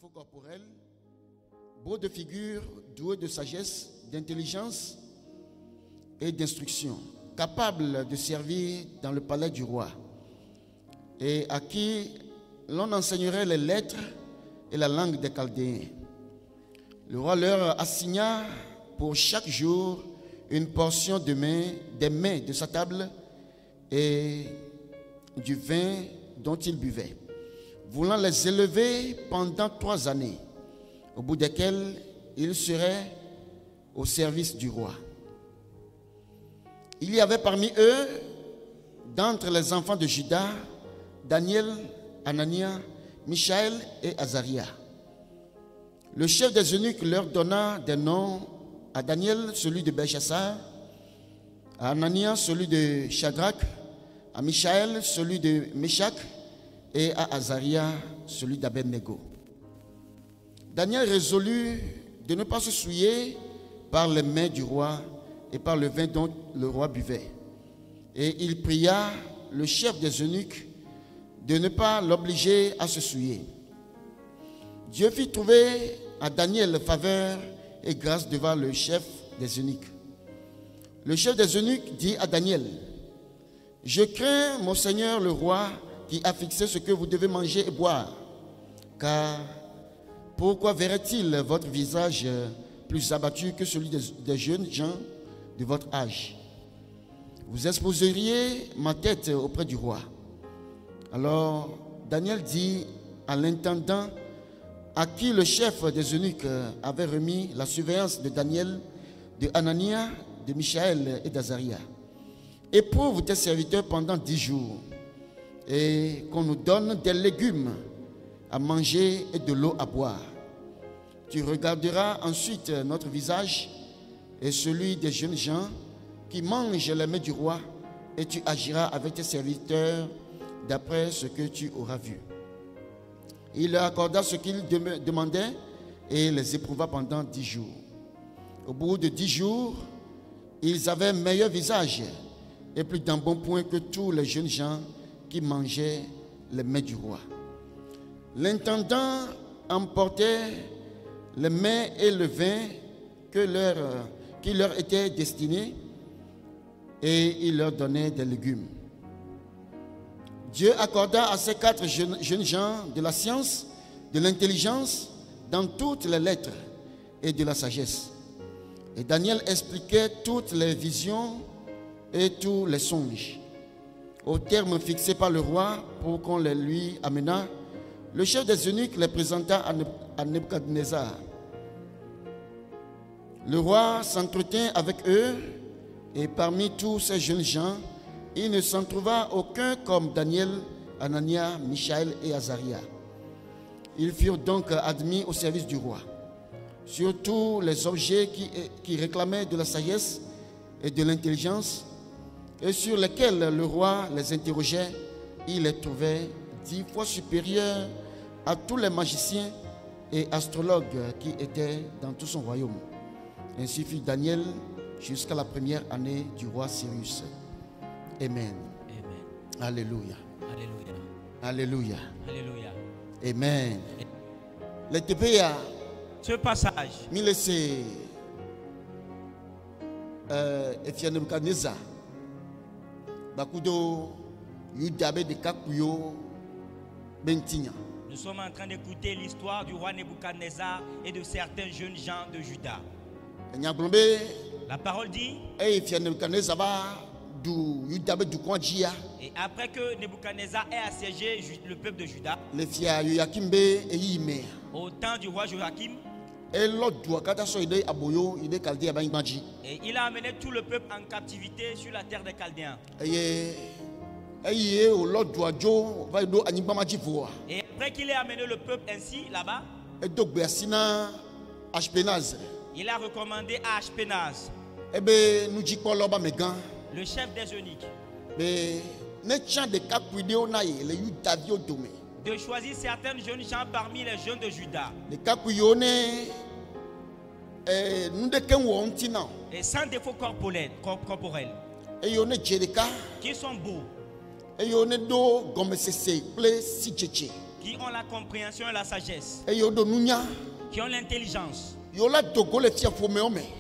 défauts corporels, beau de figure, doué de sagesse, d'intelligence et d'instruction, capable de servir dans le palais du roi, et à qui l'on enseignerait les lettres et la langue des Chaldéens. Le roi leur assigna pour chaque jour une portion des mets de sa table et du vin dont ils buvaient, voulant les élever pendant 3 années, au bout desquelles ils seraient au service du roi. Il y avait parmi eux, d'entre les enfants de Juda, Daniel, Anania, Michaël et Azaria. Le chef des eunuques leur donna des noms: à Daniel celui de Belchassar, à Anania celui de Shadrach, à Michaël celui de Meshach et à Azaria celui d'Abednego. Daniel résolut de ne pas se souiller par les mains du roi et par le vin dont le roi buvait. Et il pria le chef des eunuques de ne pas l'obliger à se souiller. Dieu fit trouver à Daniel faveur et grâce devant le chef des eunuques. Le chef des eunuques dit à Daniel: je crains mon seigneur le roi qui a fixé ce que vous devez manger et boire. Car pourquoi verrait-il votre visage plus abattu que celui des jeunes gens de votre âge? Vous exposeriez ma tête auprès du roi. Alors Daniel dit à l'intendant à qui le chef des eunuques avait remis la surveillance de Daniel, de Anania, de Michaël et d'Azaria: éprouve tes serviteurs pendant 10 jours et qu'on nous donne des légumes à manger et de l'eau à boire. Tu regarderas ensuite notre visage et celui des jeunes gens qui mangent les mets du roi, et tu agiras avec tes serviteurs d'après ce que tu auras vu. Il leur accorda ce qu'ils demandaient et les éprouva pendant 10 jours. Au bout de 10 jours, ils avaient meilleur visage et plus d'un bon point que tous les jeunes gens qui mangeaient les mets du roi. L'intendant emportait les mets et le vin qui leur étaient destinés, et il leur donnait des légumes. Dieu accorda à ces 4 jeunes gens de la science, de l'intelligence, dans toutes les lettres et de la sagesse. Et Daniel expliquait toutes les visions et tous les songes. Au terme fixé par le roi pour qu'on les lui amenât, le chef des eunuques les présenta à Nebuchadnezzar. Le roi s'entretint avec eux, et parmi tous ces jeunes gens, il ne s'en trouva aucun comme Daniel, Anania, Michaël et Azaria. Ils furent donc admis au service du roi. Surtout les objets qui réclamaient de la sagesse et de l'intelligence, et sur lesquels le roi les interrogeait, il les trouvait 10 fois supérieurs à tous les magiciens et astrologues qui étaient dans tout son royaume. Ainsi fut Daniel jusqu'à la première année du roi Cyrus. Amen. Amen. Alléluia. Alléluia. Alléluia. Alléluia. Amen. Les TPA. Ce passage. Mille c'est Efia Nebuchadnezzar. Bakudo Yudabe de Kakuyo Bentinya. Nous sommes en train d'écouter l'histoire du roi Nebuchadnezzar et de certains jeunes gens de Juda. La parole dit: et après que Nebuchadnezzar ait assiégé le peuple de Juda, au temps du roi Joachim, et il a amené tout le peuple en captivité sur la terre des Chaldéens. Et après qu'il ait amené le peuple ainsi là-bas, il a recommandé à Ashpenaz, le chef des eunuques, de choisir certaines jeunes gens parmi les jeunes de Juda, et sans défaut corporel, qui sont beaux, qui ont la compréhension et la sagesse, qui ont l'intelligence,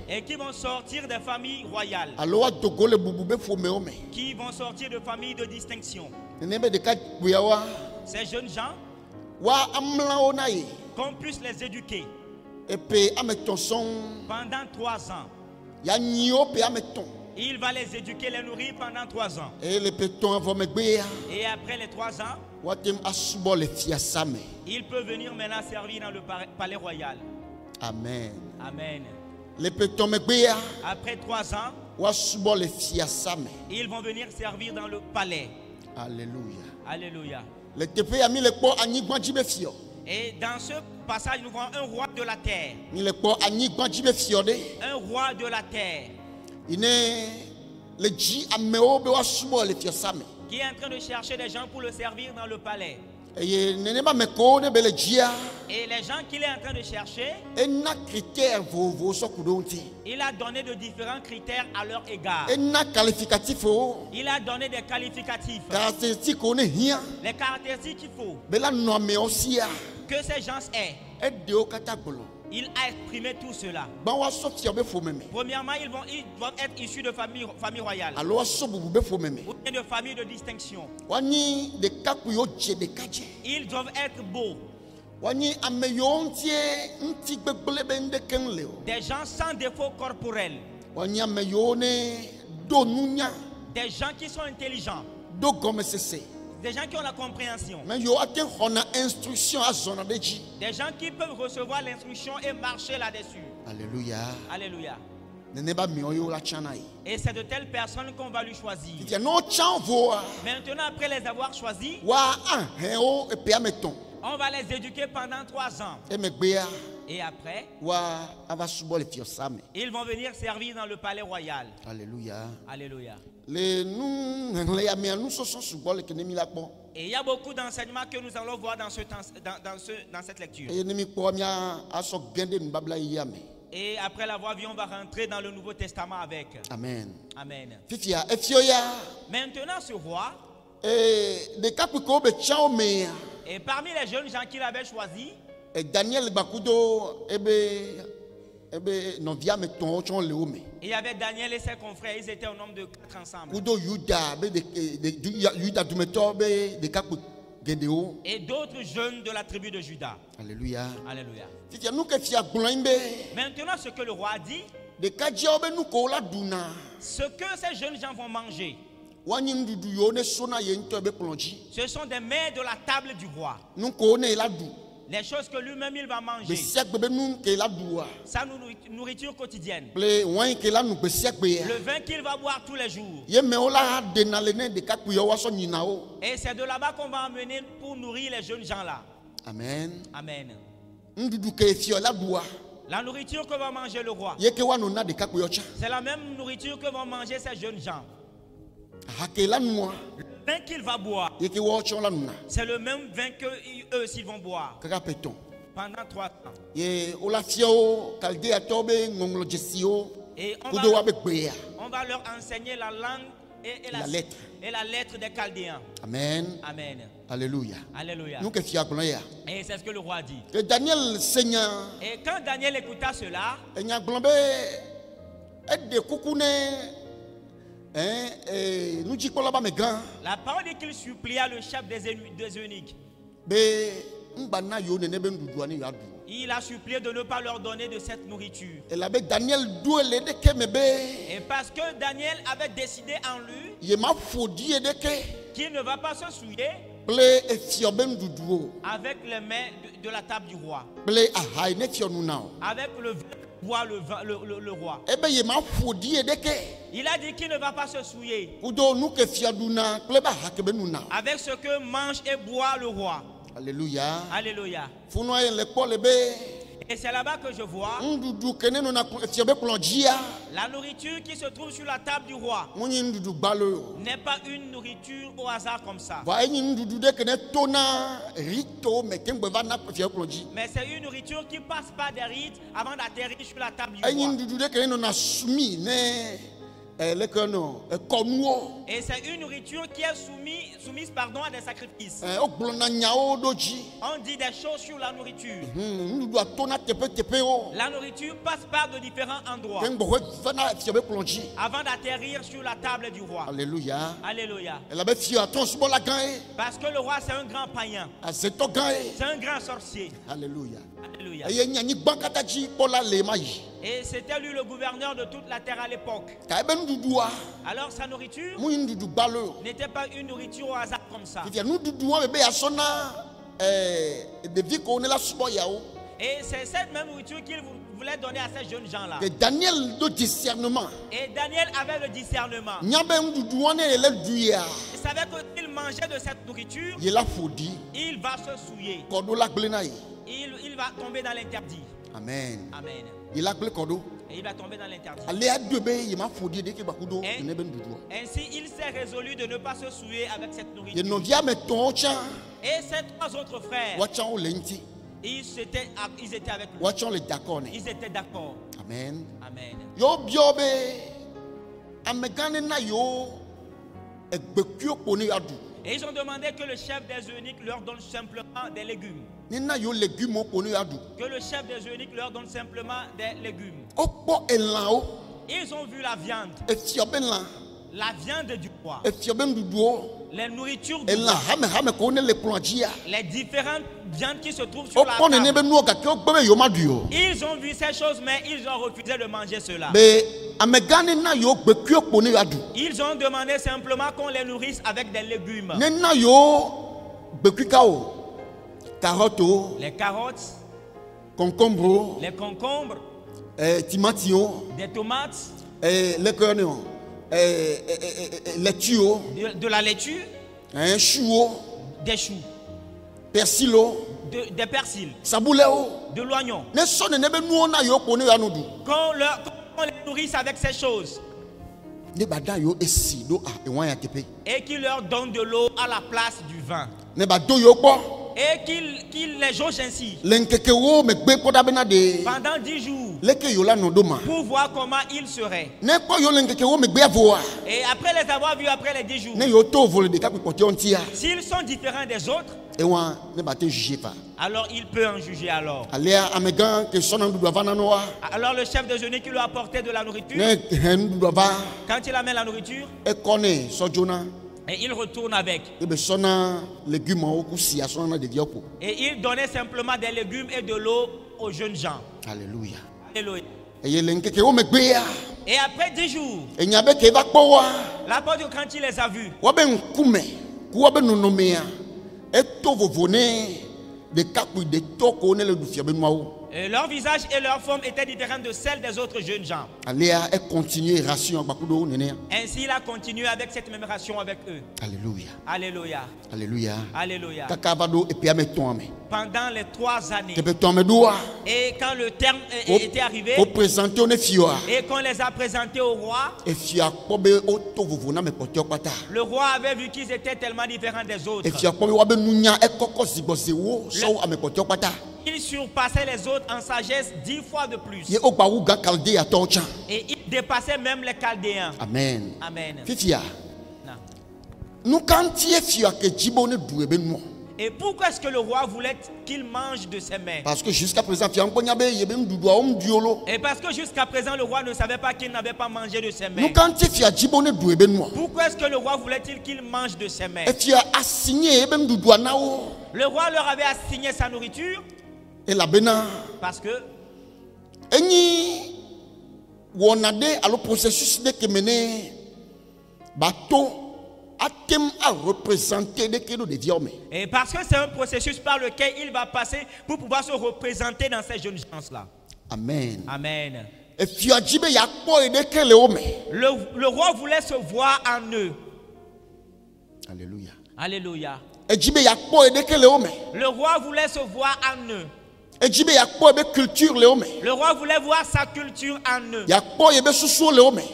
et qui vont sortir des familles royales, qui vont sortir de familles de distinction. Ces jeunes gens, qu'on puisse les éduquer pendant 3 ans. Il va les éduquer, les nourrir pendant 3 ans. Et après les 3 ans, il peut venir maintenant servir dans le palais royal. Amen. Amen. Après 3 ans, ils vont venir servir dans le palais. Alléluia. Alléluia. Et dans ce passage, nous voyons un roi de la terre. Un roi de la terre. Qui est en train de chercher des gens pour le servir dans le palais. Et les gens qu'il est en train de chercher, il a donné de différents critères à leur égard. Il a donné des qualificatifs. Les caractéristiques qu'il faut que ces gens aient. Il a exprimé tout cela. Premièrement, ils doivent être issus de famille royale. Ou de famille de distinction. Ils doivent être beaux. Des gens sans défaut corporel. Des gens qui sont intelligents. Des gens qui ont la compréhension. Des gens qui peuvent recevoir l'instruction et marcher là-dessus. Alléluia. Alléluia. Et c'est de telles personnes qu'on va lui choisir. Maintenant, après les avoir choisis, on va les éduquer pendant 3 ans. Et après, ils vont venir servir dans le palais royal. Alléluia. Alléluia. Et il y a beaucoup d'enseignements que nous allons voir dans cette lecture. Et après l'avoir vu, on va rentrer dans le Nouveau Testament avec. Amen. Amen. Maintenant, ce roi, et parmi les jeunes gens qu'il avait choisis, Daniel Bakudo, il y avait Daniel et ses confrères, ils étaient au nombre de 4 ensemble. Et d'autres jeunes de la tribu de Juda. Alléluia. Alléluia. Maintenant, ce que le roi a dit, ce que ces jeunes gens vont manger, ce sont des mets de la table du roi. Les choses que lui-même il va manger. Sa nourriture quotidienne. Le vin qu'il va boire tous les jours. Et c'est de là-bas qu'on va emmener pour nourrir les jeunes gens là. Amen. Amen. La nourriture que va manger le roi, c'est la même nourriture que vont manger ces jeunes gens. Le vin qu'il va boire, c'est le même vin que eux s'ils vont boire pendant 3 ans. Et on va leur enseigner la langue et la lettre des Chaldéens. Amen. Amen. Alléluia. Alléluia. Et c'est ce que le roi dit. Et quand Daniel écouta cela, la parole dit qu'il supplia le chef des eunuques. Il a supplié de ne pas leur donner de cette nourriture. Et parce que Daniel avait décidé en lui qu'il ne va pas se souiller avec les mains de la table du roi, avec le vin boit le roi. Il a dit qu'il ne va pas se souiller avec ce que mange et boit le roi. Alléluia. Alléluia. Et c'est là-bas que je vois la nourriture qui se trouve sur la table du roi n'est pas une nourriture au hasard comme ça. Mais c'est une nourriture qui passe par des rites avant d'atterrir sur la table du roi. Et c'est une nourriture qui est soumise à des sacrifices. On dit des choses sur la nourriture. La nourriture passe par de différents endroits avant d'atterrir sur la table du roi. Alléluia. Alléluia. Parce que le roi, c'est un grand païen. C'est un grand sorcier. Alléluia. Alléluia. Et c'était lui le gouverneur de toute la terre à l'époque. Alors sa nourriture n'était pas une nourriture au hasard comme ça. Et c'est cette même nourriture qu'il voulait donner à ces jeunes gens-là. Et Daniel avait le discernement. Il savait que s'il mangeait de cette nourriture, il va se souiller. Il va tomber dans l'interdit. Amen. Amen. Et il va tomber dans l'interdit. Ainsi, il s'est résolu de ne pas se souiller avec cette nourriture. Et ses trois autres frères, ils étaient avec lui. Ils étaient d'accord. Amen. Amen. Et ils ont demandé que le chef des eunuques leur donne simplement des légumes. Que le chef des eunuques leur donne simplement des légumes. Ils ont vu la viande. La viande du roi. Les nourritures du roi. Les différentes viandes qui se trouvent sur la table. Ils ont vu ces choses, mais ils ont refusé de manger cela. Ils ont demandé simplement qu'on les nourrisse avec des légumes. Les carottes, les concombres, des tomates, de la laitue, des choux, des persils, de l'oignon. Qu'on les nourrisse avec ces choses. Et qu'il leur donne de l'eau à la place du vin. Et qu'il les jauge ainsi pendant 10 jours pour voir comment ils seraient. Et après les avoir vus après les 10 jours, s'ils sont différents des autres, alors il peut en juger alors. Alors le chef de eunuques qui lui a apporté de la nourriture, quand il amène la nourriture, et il retourne avec. Et il donnait simplement des légumes et de l'eau aux jeunes gens. Alléluia. Alléluia. Et après 10 jours, l'apôtre, quand il les a vus, et leur visage et leur forme étaient différents de celles des autres jeunes gens. Ainsi, il a continué avec cette même ration avec eux. Alléluia. Alléluia. Alléluia. Alléluia. Pendant les 3 années. Et quand le terme était arrivé, et qu'on les a présentés au roi, le roi avait vu qu'ils étaient tellement différents des autres. Il surpassait les autres en sagesse 10 fois de plus. Et il dépassait même les Chaldéens. Amen. Amen. Et pourquoi est-ce que le roi voulait qu'il mange de ses mains? Parce que jusqu'à présent, et parce que jusqu'à présent, le roi ne savait pas qu'il n'avait pas mangé de ses mains. Pourquoi est-ce que le roi voulait-il qu'il mange de ses mains? Le roi leur avait assigné sa nourriture. Parce que et parce que c'est un processus par lequel il va passer pour pouvoir se représenter dans ces jeunes gens-là. Amen. Amen. Le roi voulait se voir en eux. Alléluia. Alléluia. Le roi voulait se voir en eux. Le roi voulait voir sa culture en eux.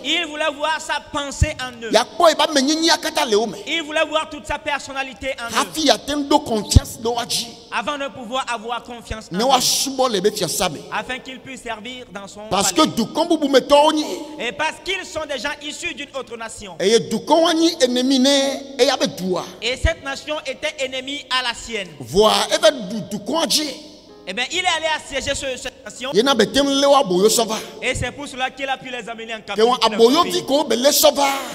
Il voulait voir sa pensée en eux. Il voulait voir toute sa personnalité en eux. Avant de pouvoir avoir confiance en eux. Afin qu'ils puissent servir dans son palais. Et parce qu'ils sont des gens issus d'une autre nation. Et cette nation était ennemie à la sienne. Eh bien, il est allé assiéger cette nation. Et c'est pour cela qu'il a pu les amener en captivité.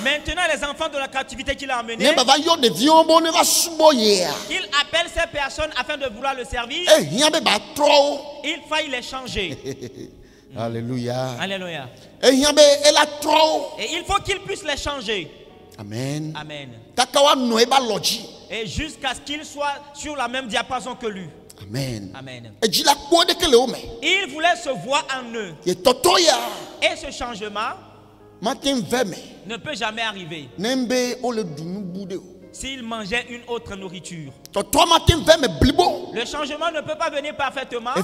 Maintenant, les enfants de la captivité qu'il a amenés, qu'il appelle ces personnes afin de vouloir le servir, il faille les changer. Alléluia. Alléluia. Et il faut qu'il puisse les changer. Amen. Amen. Et jusqu'à ce qu'ils soient sur la même diapason que lui. Amen. Amen. Il voulait se voir en eux. Et ce changement ne peut jamais arriver s'il mangeait une autre nourriture. Le changement ne peut pas venir parfaitement. Le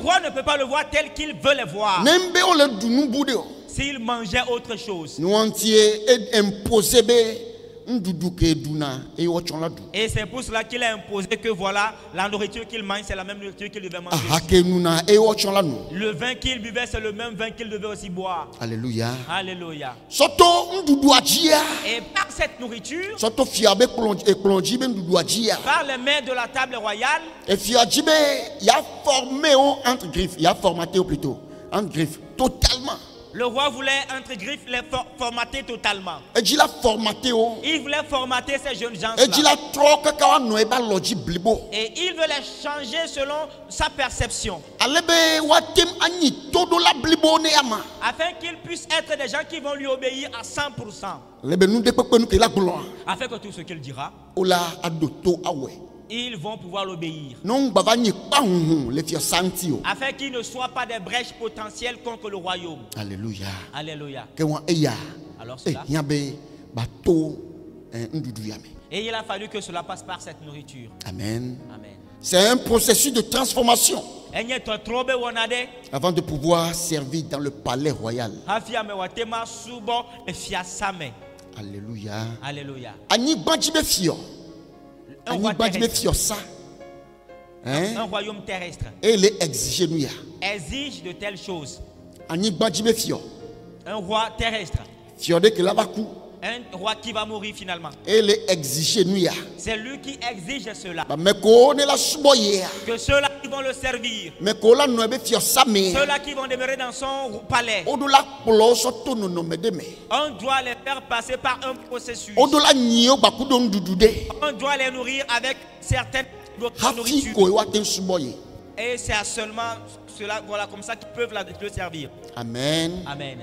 roi ne peut pas le voir tel qu'il veut le voir s'il mangeait autre chose. Et c'est pour cela qu'il a imposé que voilà, la nourriture qu'il mange, c'est la même nourriture qu'il devait manger. Le vin qu'il buvait, c'est le même vin qu'il devait aussi boire. Alléluia. Alléluia. Et par cette nourriture, par les mains de la table royale, il a formé entre griffes, il a formaté plutôt entre griffes totalement. Le roi voulait entre griffes les formater totalement. Il voulait formater ces jeunes gens. Et il veut les changer selon sa perception. Afin qu'ils puissent être des gens qui vont lui obéir à 100%. Afin que tout ce qu'il dira, ils vont pouvoir l'obéir. Afin qu'il ne soit pas des brèches potentielles contre le royaume. Alléluia. Alléluia. Alors cela. Et il a fallu que cela passe par cette nourriture. Amen. Amen. C'est un processus de transformation avant de pouvoir servir dans le palais royal. Alléluia. Alléluia. Un royaume terrestre exige de telles choses. Un roi terrestre, un roi qui va mourir finalement, c'est lui qui exige cela. Que ceux-là qui vont le servir, ceux-là qui vont demeurer dans son palais, on doit les faire passer par un processus. On doit les nourrir avec certaines nourritures. Et c'est seulement cela, voilà, comme ça qu'ils peuvent le servir. Amen. Amen.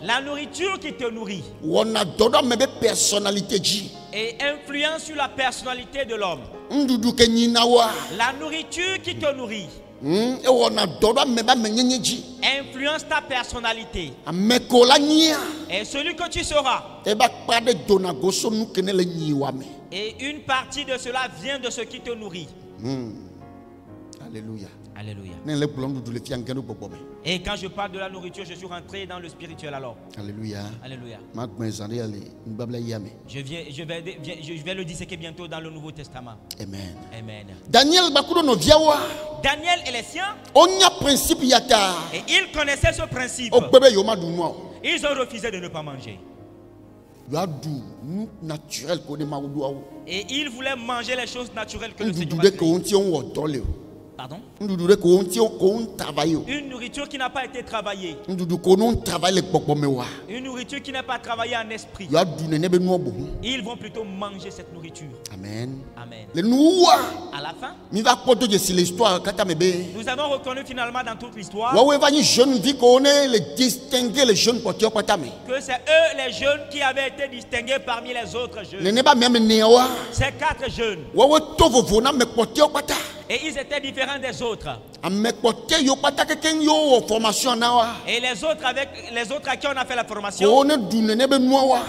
La nourriture qui te nourrit et influence sur la personnalité de l'homme. La nourriture qui te nourrit influence ta personnalité. Et celui que tu seras. Et une partie de cela vient de ce qui te nourrit. Alléluia. Alléluia. Et quand je parle de la nourriture, je suis rentré dans le spirituel alors. Alléluia. Alléluia. Je vais le disséquer bientôt dans le Nouveau Testament. Amen. Amen. Daniel et les siens. Et ils connaissaient ce principe. Ils ont refusé de ne pas manger. Et ils voulaient manger les choses naturelles que le Seigneur a créées. Pardon? Une nourriture qui n'a pas été travaillée. Une nourriture qui n'est pas travaillée en esprit. Ils vont plutôt manger cette nourriture. Amen. Amen. À la fin, nous avons reconnu finalement dans toute l'histoire que c'est eux les jeunes qui avaient été distingués parmi les autres jeunes. Ces 4 jeunes. Et ils étaient différents des autres. Et les autres à qui on a fait la formation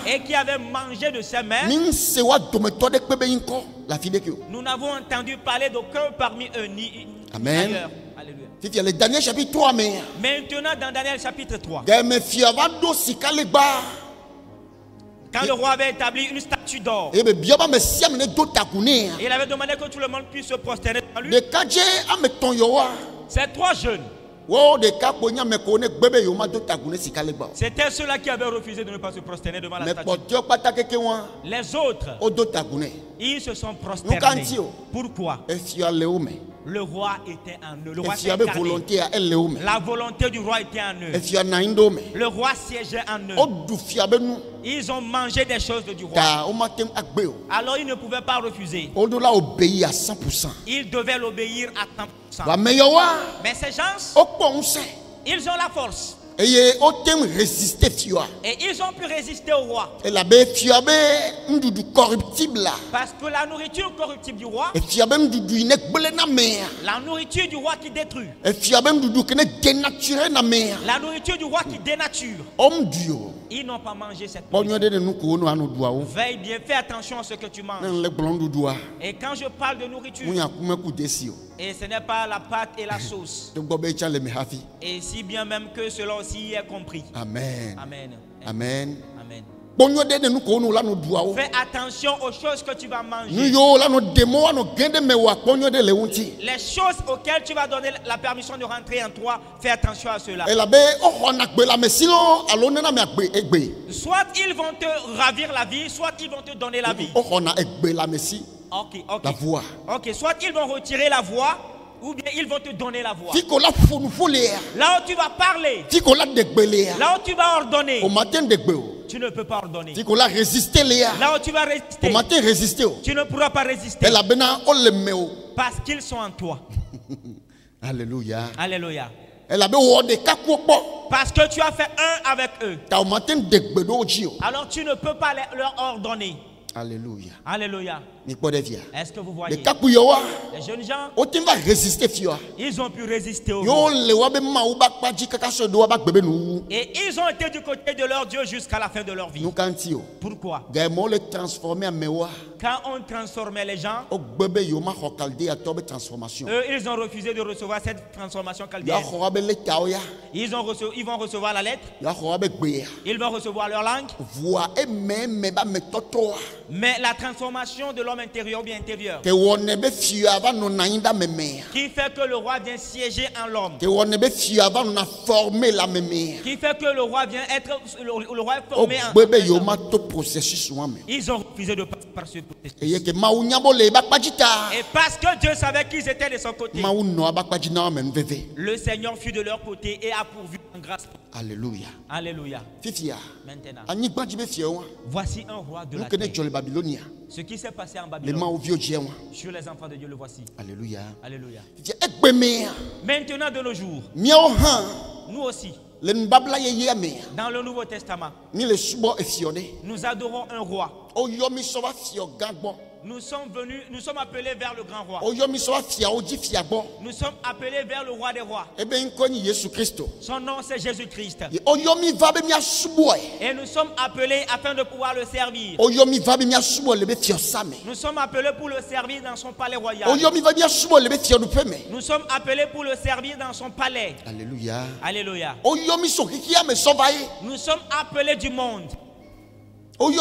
et qui avaient mangé de ses mains, nous n'avons entendu parler d'aucun parmi eux ni ailleurs. Alléluia. Le dernier chapitre 3. Maintenant dans Daniel chapitre 3, quand le roi avait établi une statue d'or, il avait demandé que tout le monde puisse se prosterner devant lui. Ces 3 jeunes, c'était ceux-là qui avaient refusé de ne pas se prosterner devant la statue. Les autres, ils se sont prosternés. Pourquoi? Le roi était en eux. Le roi était incarné. La volonté du roi était en eux. Le roi siégeait en eux. Ils ont mangé des choses du roi. Alors ils ne pouvaient pas refuser. Ils devaient l'obéir à 100%. Mais ces gens, ils ont la force. Et ils ont pu résister au roi. Parce que la nourriture corruptible du roi, la nourriture du roi qui détruit, la nourriture du roi qui dénature, ils n'ont pas mangé cette nourriture. Veille bien, fais attention à ce que tu manges. Et quand je parle de nourriture, et ce n'est pas la pâte et la sauce, et si bien même que cela aussi est compris. Amen. Amen. Amen. Amen. Fais attention aux choses que tu vas manger. Les choses auxquelles tu vas donner la permission de rentrer en toi, fais attention à cela. Soit ils vont te ravir la vie, soit ils vont te donner la vie. La voix. Ok, soit ils vont retirer la voix, ou bien ils vont te donner la voix. Là où tu vas parler, là où tu vas ordonner, tu ne peux pas ordonner. Là où tu vas résister, tu ne pourras pas résister. Parce qu'ils sont en toi. Alléluia. Alléluia. Parce que tu as fait un avec eux. Alors tu ne peux pas leur ordonner. Alléluia. Alléluia. Est-ce que vous voyez? Les jeunes gens, ils ont pu résister au roi. Et ils ont été du côté de leur Dieu jusqu'à la fin de leur vie. Pourquoi? Quand on transformait les gens, eux, ils ont refusé de recevoir cette transformation chaldéenne. Ils vont recevoir la lettre. Ils vont recevoir leur langue. Mais la transformation de l'homme intérieur ou bien intérieur, qui fait que le roi vient siéger en l'homme, qui fait que le roi vient être le roi est formé en l'homme. Ils ont refusé de passer par ce processus. Et parce que Dieu savait qu'ils étaient de son côté, le Seigneur fut de leur côté et a pourvu en grâce. Alléluia. Alléluia. Maintenant, voici un roi de la terre. Ce qui s'est passé en Babylone, sur les enfants de Dieu, le voici. Alléluia. Alléluia. Maintenant de nos jours, nous aussi, dans le Nouveau Testament, nous adorons un roi. Nous sommes appelés vers le grand roi. Nous sommes appelés vers le roi des rois. Son nom c'est Jésus-Christ. Et nous sommes appelés afin de pouvoir le servir. Nous sommes appelés pour le servir dans son palais royal. Nous sommes appelés pour le servir dans son palais. Alléluia. Alléluia. Nous sommes appelés du monde. Nous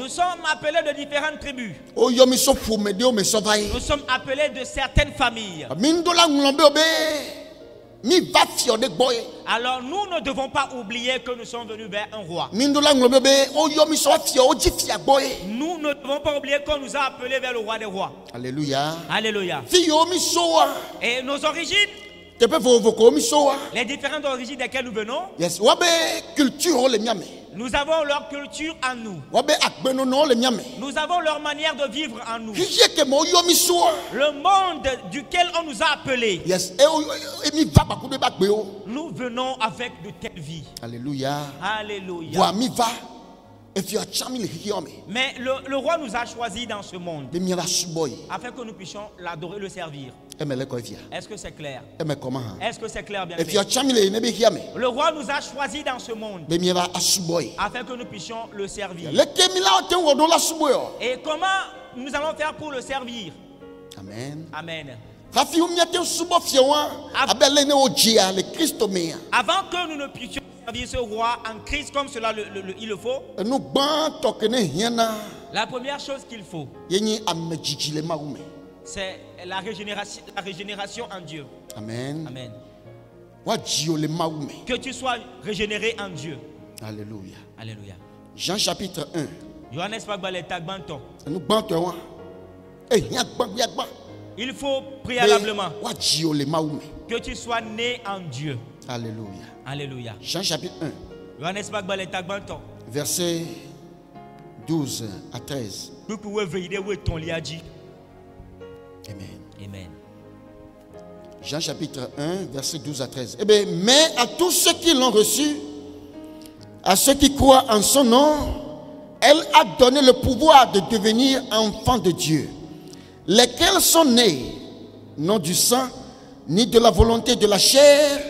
sommes appelés de différentes tribus. Nous sommes appelés de certaines familles. Alors nous ne devons pas oublier que nous sommes venus vers un roi. Nous ne devons pas oublier qu'on nous a appelés vers le roi des rois. Alléluia. Alléluia. Et nos origines, les différentes origines desquelles nous venons, nous avons leur culture en nous. Nous avons leur manière de vivre en nous. Le monde duquel on nous a appelés, nous venons avec de telles vies. Alléluia. Alléluia. Mais le roi nous a choisis dans ce monde afin que nous puissions l'adorer, le servir. Est-ce que c'est clair? Est-ce que c'est clair, bien sûr? Le roi nous a choisis dans ce monde afin que nous puissions le servir. Et comment nous allons faire pour le servir? Amen. Amen. Avant que nous ne puissions servir ce roi en Christ comme cela il le faut, la première chose qu'il faut, c'est la régénération en Dieu. Amen. Amen. Que tu sois régénéré en Dieu. Alléluia. Alléluia. Jean chapitre 1. Il faut préalablement que tu sois né en Dieu. Alléluia. Alléluia. Jean chapitre 1. Verset 12 à 13. Amen. Amen. Jean chapitre 1, verset 12 à 13. Eh bien, mais à tous ceux qui l'ont reçu, à ceux qui croient en son nom, elle a donné le pouvoir de devenir enfants de Dieu, lesquels sont nés, non du sang, ni de la volonté de la chair,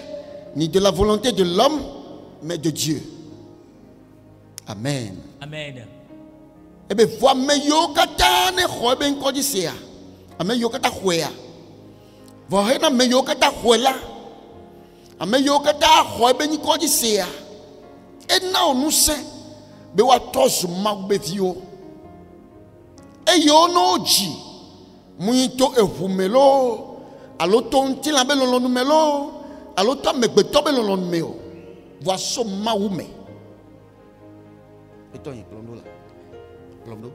ni de la volonté de l'homme, mais de Dieu. Amen. Amen. Eh bien, voilà, mais yokata ne khoben kodisea. Amen yokata khoya. Voilà, mais yokata khola. Amen yokata khoben kodisea. Et now nous sait, be wa tos magbe vio. E yo no ji. Muito ehumelo. Aloto ntila be lolo numelo. Aloto megbeto be lolo numeo. Voici maoume. Et toi, plombo là. Plombo.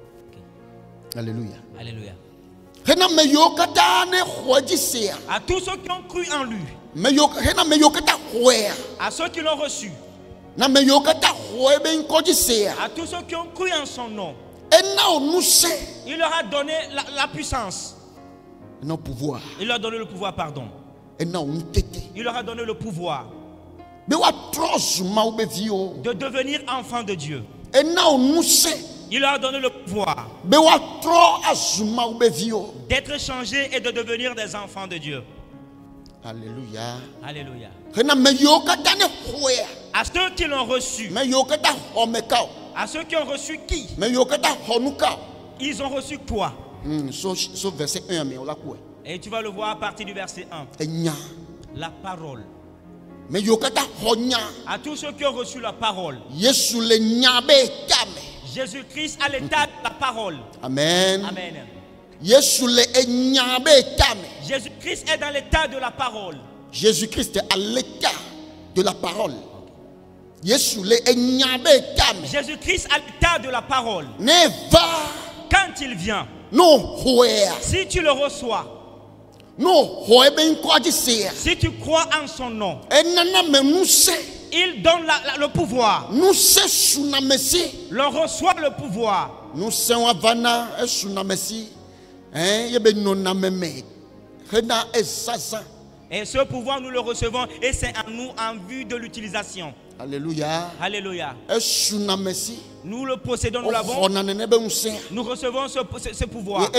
Alléluia. Alléluia. À tous ceux qui ont cru en lui. À ceux qui l'ont reçu. À tous ceux qui ont cru en son nom. Il leur a donné la puissance. Il leur a donné le pouvoir, pardon. Il leur a donné le pouvoir de devenir enfants de Dieu. Il leur a donné le pouvoir d'être changés et de devenir des enfants de Dieu. Alléluia. Alléluia. À ceux qui l'ont reçu. À ceux qui ont reçu qui? Ils ont reçu quoi? Sauf verset 1. Et tu vas le voir à partir du verset 1. La parole. À tous ceux qui ont reçu la parole. Jésus-Christ a l'état de la parole. Amen. Amen. Jésus-Christ est dans l'état de la parole. Jésus-Christ est à l'état de la parole. Jésus-Christ a l'état de la parole. Quand il vient, si tu le reçois, si tu crois en son nom, il donne le pouvoir. L'on reçoit le pouvoir. Et ce pouvoir, nous le recevons et c'est à nous en vue de l'utilisation. Alléluia. Alléluia. Nous le possédons, nous l'avons. Nous recevons ce pouvoir.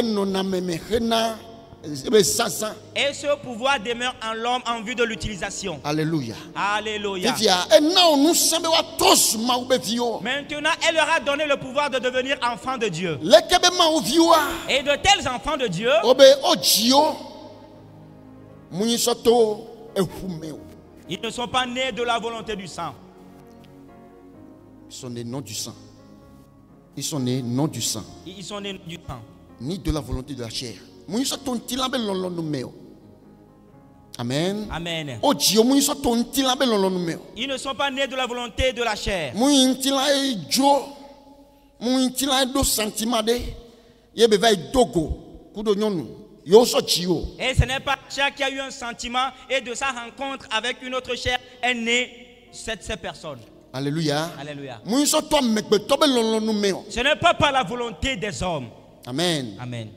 Et ce pouvoir demeure en l'homme en vue de l'utilisation. Alléluia. Alléluia. Maintenant, elle leur a donné le pouvoir de devenir enfants de Dieu. Et de tels enfants de Dieu, ils ne sont pas nés de la volonté du sang. Ils sont nés non du sang. Ils sont nés non du sang. Ils sont nés du sang. Ni de la volonté de la chair. Amen. Amen. Ils ne sont pas nés de la volonté de la chair. Et ce n'est pas la chair qui a eu un sentiment et de sa rencontre avec une autre chair est née cette personne. Alléluia. Alléluia. Ce n'est pas par la volonté des hommes. Amen. Amen.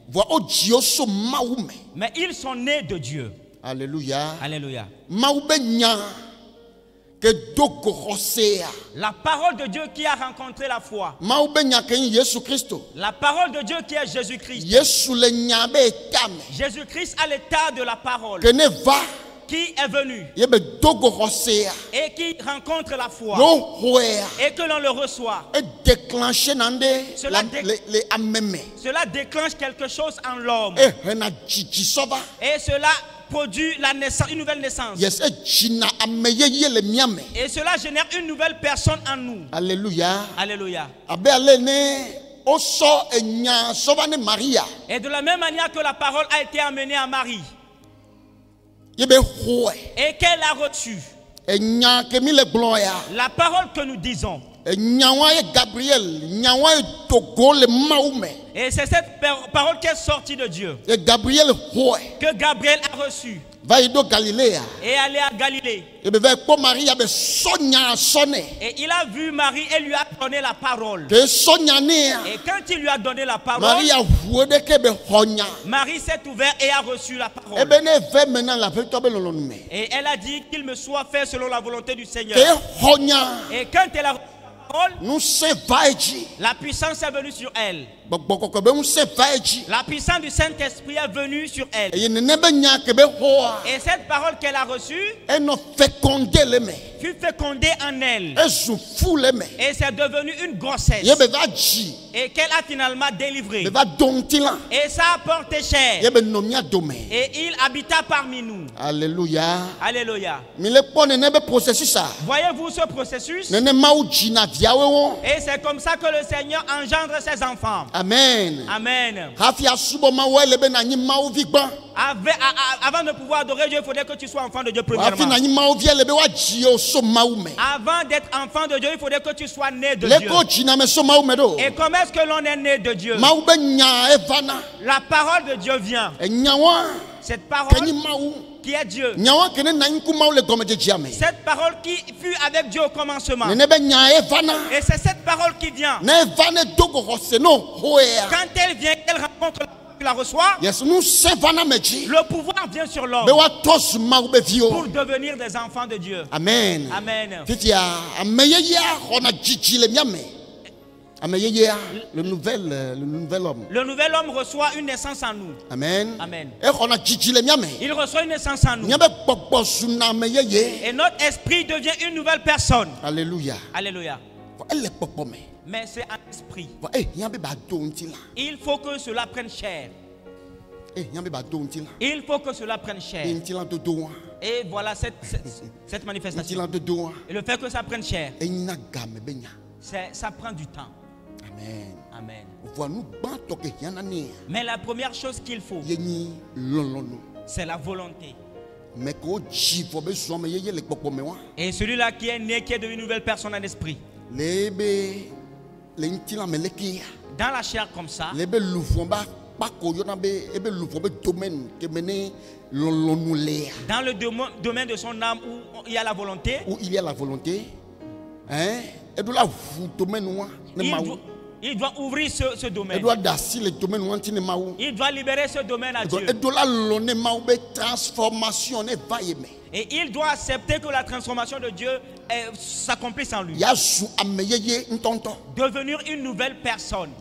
Mais ils sont nés de Dieu. Alléluia. Alléluia. La parole de Dieu qui a rencontré la foi. La parole de Dieu qui est Jésus-Christ. Jésus-Christ a l'état de la parole. Qui est venu et qui rencontre la foi et que l'on le reçoit. Cela déclenche quelque chose en l'homme et cela produit la naissance, une nouvelle naissance. Et cela génère une nouvelle personne en nous. Alléluia. Alléluia. Et de la même manière que la parole a été amenée à Marie et qu'elle a reçu la parole que nous disons. Et c'est cette parole qui est sortie de Dieu que Gabriel a reçue. Et aller à Galilée. Et il a vu Marie et lui a donné la parole. Et quand il lui a donné la parole, Marie s'est ouverte et a reçu la parole. Et elle a dit qu'il me soit fait selon la volonté du Seigneur. Et quand elle a la puissance est venue sur elle. La puissance du Saint-Esprit est venue sur elle. Et cette parole qu'elle a reçue fut fécondée en elle. Et c'est devenu une grossesse. Et qu'elle a finalement délivré. Et ça a porté chair. Et il habita parmi nous. Alléluia. Alléluia. Voyez-vous ce processus? Et c'est comme ça que le Seigneur engendre ses enfants. Amen. Amen. Avant de pouvoir adorer Dieu, il faudrait que tu sois enfant de Dieu premièrement. Avant d'être enfant de Dieu, il faudrait que tu sois né de Dieu. Et comment est-ce que l'on est né de Dieu? La parole de Dieu vient. Cette parole qui est Dieu. Cette parole qui fut avec Dieu au commencement. Et c'est cette parole qui vient. Quand elle vient, elle rencontre la reçoit. Le pouvoir vient sur l'homme pour devenir des enfants de Dieu. Amen. Amen. Le nouvel homme. Le nouvel homme reçoit une naissance en nous. Amen. Amen. Il reçoit une naissance en nous. Et notre esprit devient une nouvelle personne. Alléluia. Alléluia. Mais c'est un esprit. Il faut que cela prenne chair. Il faut que cela prenne chair. Et voilà cette manifestation. Et le fait que ça prenne chair, ça prend du temps. Amen. Amen. Mais la première chose qu'il faut, c'est la volonté. Et celui-là qui est né, qui est devenu une nouvelle personne en esprit, dans la chair comme ça, dans le domaine de son âme où il y a la volonté, il doit ouvrir ce domaine. Il doit libérer ce domaine à Dieu. Et il doit accepter que la transformation de Dieu s'accomplisse en lui. Devenir une nouvelle personne.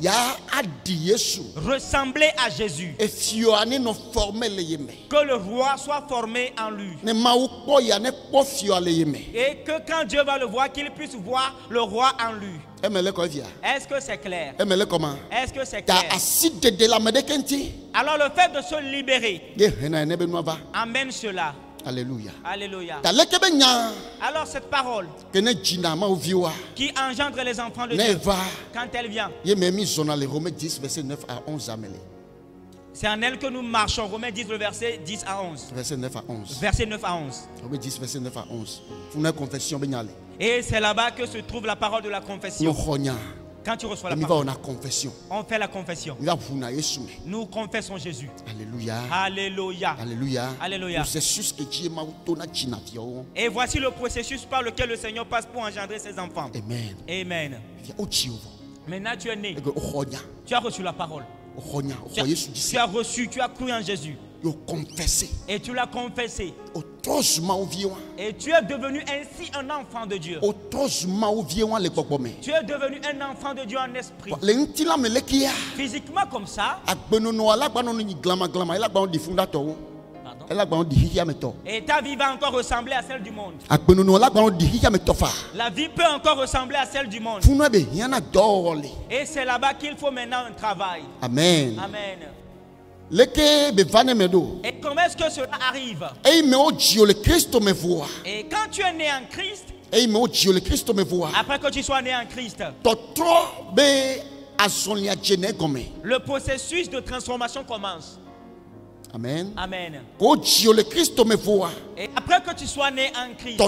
Ressembler à Jésus. Que le roi soit formé en lui. Et que quand Dieu va le voir, qu'il puisse voir le roi en lui. Est-ce que c'est clair? Est-ce que c'est clair? Alors le fait de se libérer amène cela. Alléluia. Alléluia. Alors cette parole qui engendre les enfants de Dieu, quand elle vient, c'est en elle que nous marchons. Romains 10, le verset 10 à 11. Verset 9 à 11. Verset 9 à 11. Romains 10, verset 9 à 11. Et c'est là-bas que se trouve la parole de la confession. Quand tu reçois la parole, on fait la confession. Nous confessons Jésus. Alléluia. Alléluia. Alléluia. Alléluia. Et voici le processus par lequel le Seigneur passe pour engendrer ses enfants. Amen. Amen. Maintenant tu es né. Tu as reçu la parole. Tu as reçu, tu as cru en Jésus. Et tu l'as confessé. Et tu es devenu ainsi un enfant de Dieu. Tu es devenu un enfant de Dieu en esprit. Physiquement comme ça. Et ta vie va encore ressembler à celle du monde. La vie peut encore ressembler à celle du monde. Et c'est là-bas qu'il faut maintenant un travail. Amen. Amen. Et comment est-ce que cela arrive? Et quand tu es né en Christ, après que tu sois né en Christ, le processus de transformation commence. Amen. Amen. Et après que tu sois né en Christ,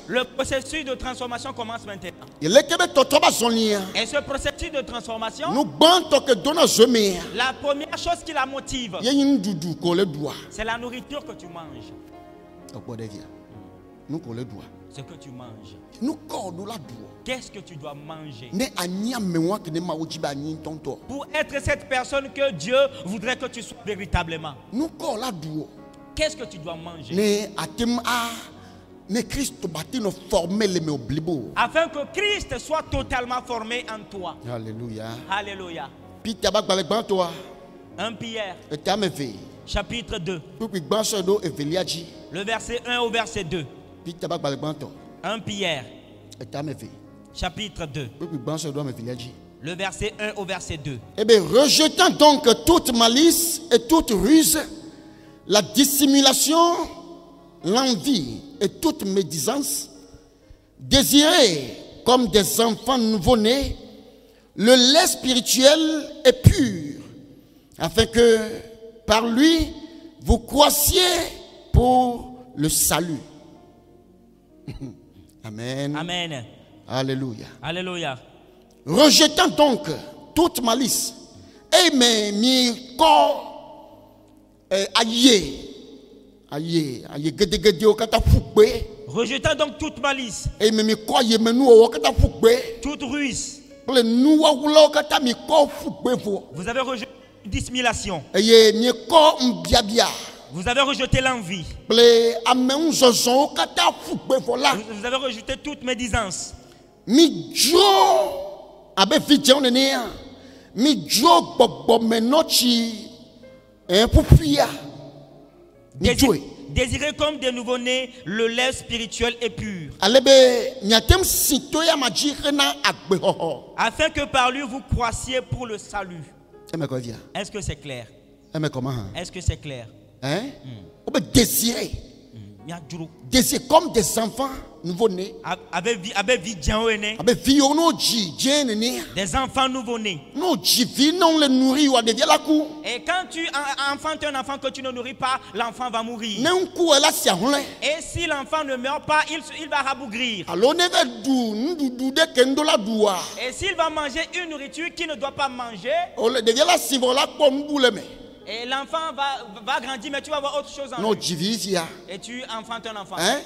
le processus de transformation commence maintenant. Et ce processus de transformation, la première chose qui la motive, c'est la nourriture que tu manges. Ce que tu manges. Qu'est-ce que tu dois manger pour être cette personne que Dieu voudrait que tu sois véritablement? Qu'est-ce que tu dois manger afin que Christ soit totalement formé en toi? Alléluia. Alléluia. 1 Pierre chapitre 2, le verset 1 au verset 2. 1 Pierre chapitre 2, le verset 1 au verset 2. Eh bien, rejetant donc toute malice et toute ruse, la dissimulation, l'envie et toute médisance, désirez comme des enfants nouveau-nés le lait spirituel et pur, afin que par lui vous croissiez pour le salut. Amen. Amen. Alléluia. Alléluia. Rejetant donc toute malice, et mais mi corps rejetant donc toute malice, et mais mi corps toute ruse. Vous avez rejeté une dissimulation. Vous avez rejeté l'envie. Vous avez rejeté toute médisance. Désirez comme des nouveau-nés le lait spirituel et pur, afin que par lui vous croissiez pour le salut. Est-ce que c'est clair? Est-ce que c'est clair? Hein? Désirer comme des enfants nouveau-nés. Des enfants nouveau-nés. Et quand tu enfantes un enfant que tu ne nourris pas, l'enfant va mourir. Et si l'enfant ne meurt pas, il va rabougrir. Et s'il va manger une nourriture qu'il ne doit pas manger, et l'enfant va grandir, mais tu vas voir autre chose en lui. Et tu enfantes un enfant. Hein?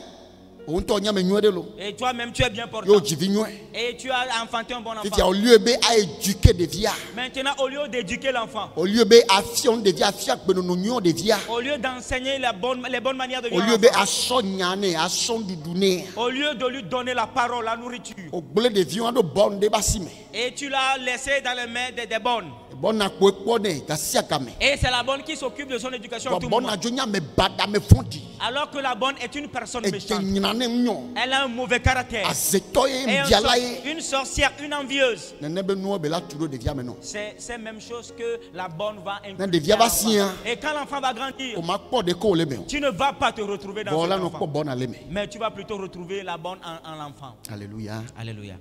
Et toi-même tu es bien portant. Et tu as enfanté un bon enfant. Maintenant, au lieu d'éduquer l'enfant, au lieu d'enseigner les bonnes manières de vivre, au lieu de lui donner la parole, la nourriture, et tu l'as laissé dans les mains des bonnes. Et c'est la bonne qui s'occupe de son éducation à tout moment. Alors que la bonne est une personne méchante. Elle a un mauvais caractère. Et une sorcière, une envieuse. C'est la même chose que la bonne va inculquer à l'enfant. Et quand l'enfant va grandir, tu ne vas pas te retrouver dans cet enfant, mais tu vas plutôt retrouver la bonne en l'enfant. Alléluia. Alléluia.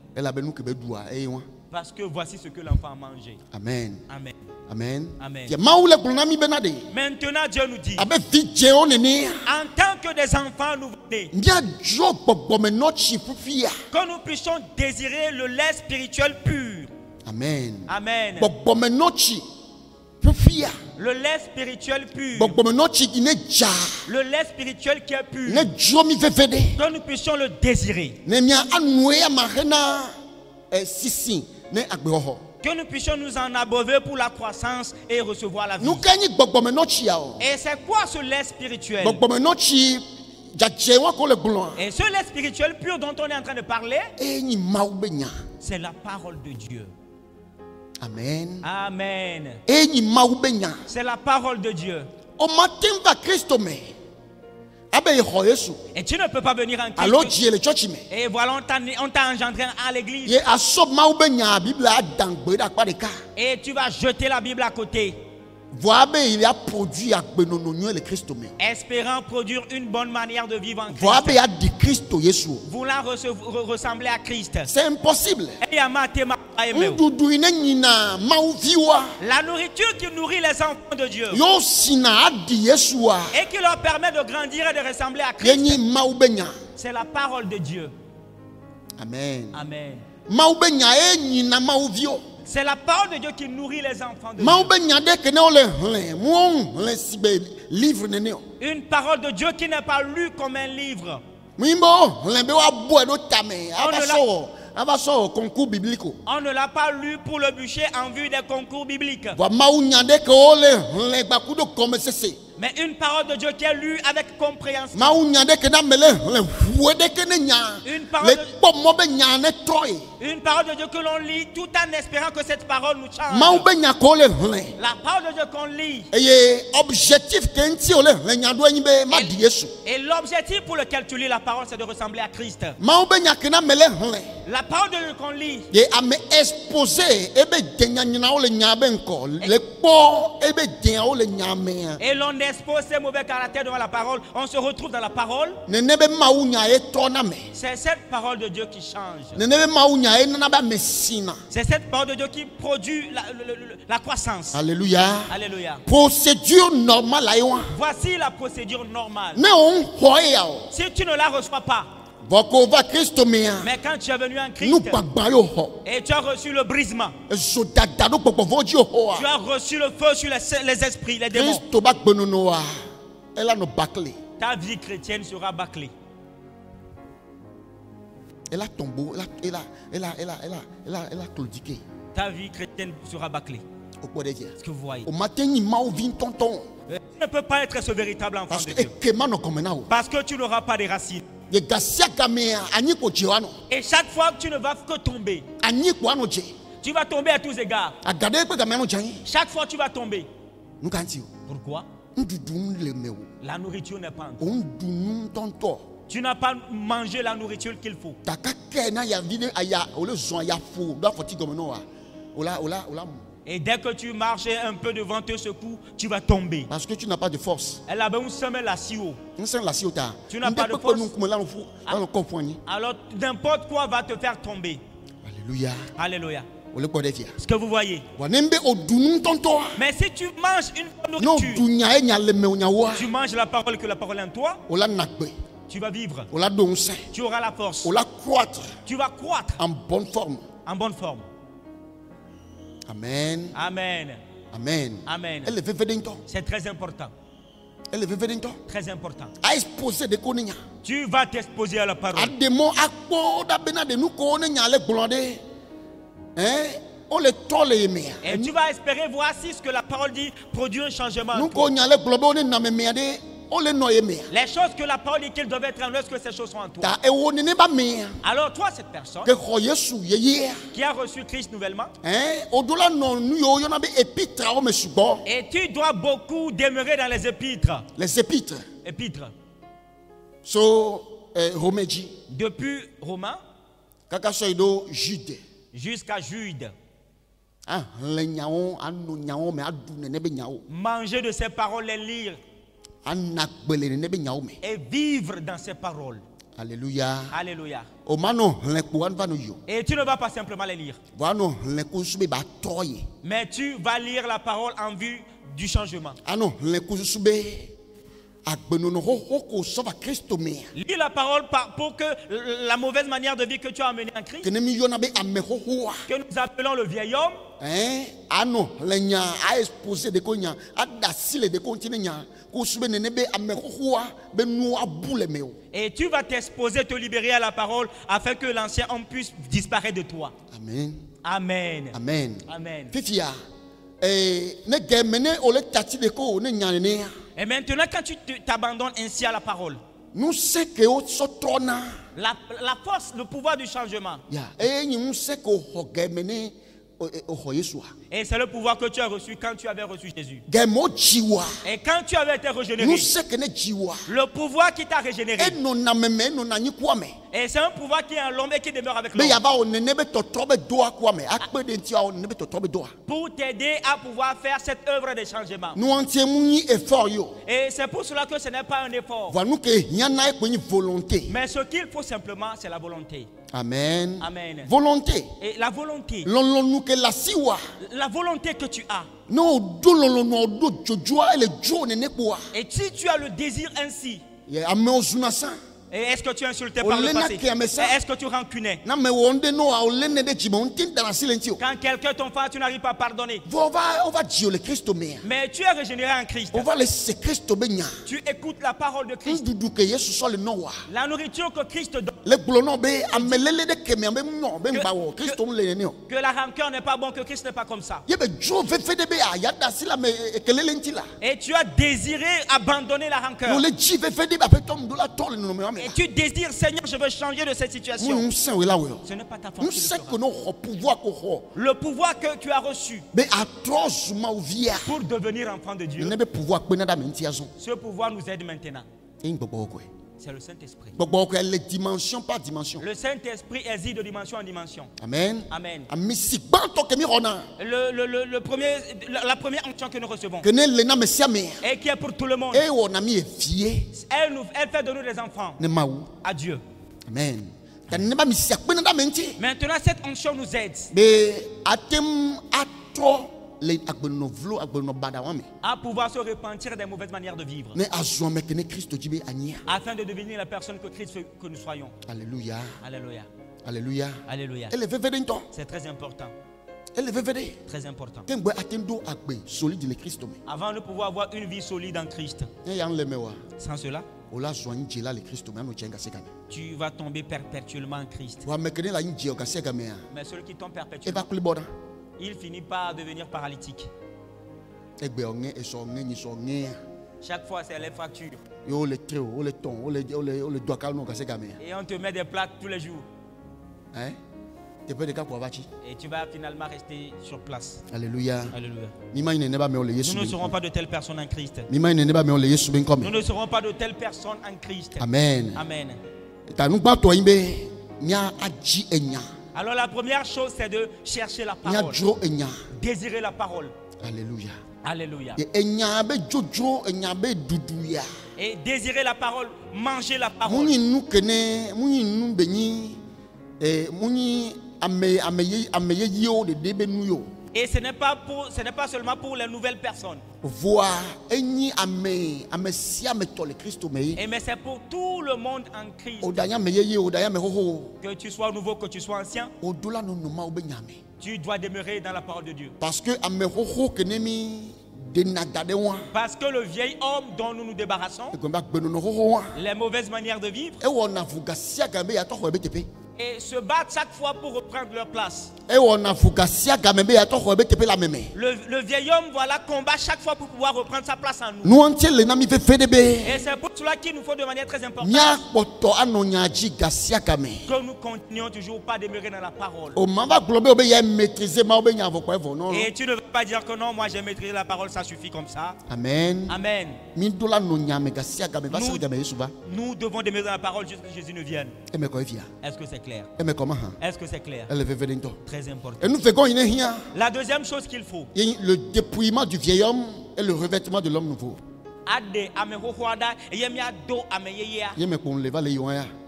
Parce que voici ce que l'enfant a mangé. Amen. Amen. Amen. Amen. Maintenant Dieu nous dit, en tant que des enfants nouveau-nés, que nous puissions désirer le lait spirituel pur. Amen. Amen. Le lait spirituel pur. Le lait spirituel qui est pur. Que nous puissions le désirer. Que nous puissions nous en abreuver pour la croissance et recevoir la vie. Et c'est quoi ce lait spirituel? Et ce lait spirituel pur dont on est en train de parler, c'est la parole de Dieu. Amen. Amen. C'est la parole de Dieu. Et tu ne peux pas venir en Christ. Et voilà, on t'a engendré à l'église. Et tu vas jeter la Bible à côté. Espérant produire une bonne manière de vivre en Christ. Voulant ressembler à Christ. C'est impossible. La nourriture qui nourrit les enfants de Dieu et qui leur permet de grandir et de ressembler à Christ, c'est la parole de Dieu. Amen. Amen. C'est la parole de Dieu qui nourrit les enfants de Dieu. Une parole de Dieu qui n'est pas lue comme un livre. On ne l'a pas lu pour le bûcher en vue des concours bibliques. Mais une parole de Dieu qui est lue avec compréhension. Une parole de Dieu que l'on lit tout en espérant que cette parole nous change. La parole de Dieu qu'on lit. Et l'objectif pour lequel tu lis la parole, c'est de ressembler à Christ. La parole de Dieu qu'on lit. Et l'on expose ses mauvais caractères devant la parole. On se retrouve dans la parole. C'est cette parole de Dieu qui change. C'est cette parole de Dieu qui produit la croissance. Alléluia. Alléluia. Procédure normale. Voici la procédure normale. Si tu ne la reçois pas, mais quand tu es venu en Christ et tu as reçu le brisement, tu as reçu le feu sur les esprits, les démons, ta vie chrétienne sera bâclée. Elle a tombé, elle a claudiqué. Ta vie chrétienne sera bâclée. Ce que vous voyez. Tu ne peux pas être ce véritable enfant de Dieu. Parce que tu n'auras pas de racines. Et chaque fois tu ne vas que tomber. Tu vas tomber à tous égards. Chaque fois tu vas tomber. Pourquoi? La nourriture n'est pas en toi. Tu n'as pas mangé la nourriture qu'il faut. Et dès que tu marches un peu devant te secoue, tu vas tomber. Parce que tu n'as pas de force. Elle avait un semelle la sio. Tu n'as pas de force. Alors n'importe quoi va te faire tomber. Alléluia. Alléluia. Ce que vous voyez. Mais si tu manges une bonne nourriture, tu manges la parole que la parole est en toi, tu vas vivre. Tu auras la force. Tu vas croître. En bonne forme. En bonne forme. Amen. Amen. Amen. Amen. C'est très important. Très important. Tu vas t'exposer à la parole. Et tu vas espérer voir si ce que la parole dit produit un changement. Les choses que la parole dit qu'elles doivent être en nous, est-ce que ces choses sont en toi? Alors toi, cette personne qui a reçu Christ nouvellement, et tu dois beaucoup demeurer dans les épîtres. Les épîtres. Épîtres. Depuis Romains jusqu'à Jude. Manger de ces paroles, les lire. Et vivre dans ces paroles. Alléluia. Alléluia. Et tu ne vas pas simplement les lire. Mais tu vas lire la parole en vue du changement. Lis la parole pour que la mauvaise manière de vie que tu as amenée en Christ, que nous appelons le vieil homme, et tu vas t'exposer, te libérer à la parole afin que l'ancien homme puisse disparaître de toi. Amen. Amen. Amen. Amen. Fifia. Et maintenant, quand tu t'abandonnes ainsi à la parole, nous savons que la force, le pouvoir du changement. Et c'est le pouvoir que tu as reçu quand tu avais reçu Jésus. Et quand tu avais été régénéré, le pouvoir qui t'a régénéré, et c'est un pouvoir qui est en l'homme et qui demeure avec l'homme, pour t'aider à pouvoir faire cette œuvre de changement. Et c'est pour cela que ce n'est pas un effort. Mais ce qu'il faut simplement, c'est la volonté. Amen. Amen. Volonté. Et la volonté. La volonté que tu as. Et si tu as le désir ainsi, et est-ce que tu es insulté par le passé? Est-ce que tu rancunais? Quand quelqu'un t'offense, tu n'arrives pas à pardonner. Mais tu es régénéré en Christ. Tu écoutes la parole de Christ. La nourriture que Christ donne. Que la rancœur n'est pas bon, que Christ n'est pas comme ça. Et tu as désiré abandonner la rancœur. Et tu désires, Seigneur, je veux changer de cette situation. Ce n'est pas ta force. Le pouvoir que tu as reçu pour devenir enfant de Dieu, ce pouvoir nous aide maintenant. C'est le Saint-Esprit. Dimension par dimension. Le Saint-Esprit hésite de dimension en dimension. Amen. Amen. La première onction que nous recevons, et qui est pour tout le monde, elle fait de nous des enfants à Dieu. Amen. Maintenant, cette onction nous aide à pouvoir se repentir des mauvaises manières de vivre, afin de devenir la personne que Christ veut que nous soyons. Alléluia. Alléluia. Alléluia. Alléluia. C'est très important. Très important. Avant de pouvoir avoir une vie solide en Christ, sans cela, tu vas tomber perpétuellement en Christ. Mais celui qui tombe perpétuellement, il finit par devenir paralytique. Chaque fois, c'est les fractures. Et on te met des plaques tous les jours. Hein? Et tu vas finalement rester sur place. Alléluia. Alléluia. Nous ne serons pas de telles personnes en Christ. Nous ne serons pas de telles personnes en Christ. Amen. Amen. Alors la première chose, c'est de chercher la parole. Désirer la parole. Alléluia. Alléluia. Et désirer la parole, manger la parole. Et ce n'est pas seulement pour les nouvelles personnes. Mais c'est pour tout le monde en Christ. Que tu sois nouveau, que tu sois ancien, tu dois demeurer dans la parole de Dieu. Parce que le vieil homme dont nous nous débarrassons, les mauvaises manières de vivre, et se battent chaque fois pour reprendre leur place. Le vieil homme, voilà, combat chaque fois pour pouvoir reprendre sa place en nous. Et c'est pour cela qu'il nous faut de manière très importante que nous continuons toujours pas demeurer dans la parole. Et tu ne veux pas dire que non, moi j'ai maîtrisé la parole, ça suffit comme ça. Amen. Amen. Nous devons demeurer dans la parole jusqu'à ce que Jésus ne vienne. Est-ce que c'est clair? Est-ce que c'est clair? Très important. La deuxième chose qu'il faut, le dépouillement du vieil homme et le revêtement de l'homme nouveau.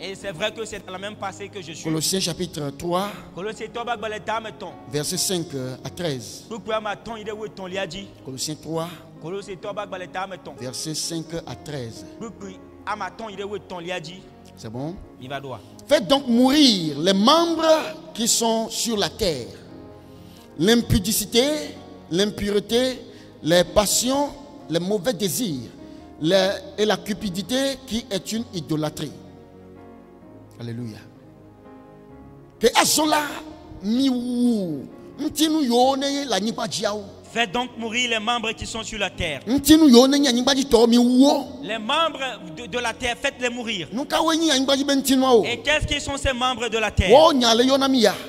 Et c'est vrai que c'est dans la même passé que je suis. Colossiens chapitre 3, versets 5 à 13. Colossiens 3, versets 5 à 13. C'est bon? Faites donc mourir les membres qui sont sur la terre: l'impudicité, l'impureté, les passions, les mauvais désirs et la cupidité qui est une idolâtrie. Alléluia. Que azola Faites donc mourir les membres qui sont sur la terre. Les membres de la terre, faites-les mourir. Et qu'est-ce qui sont ces membres de la terre?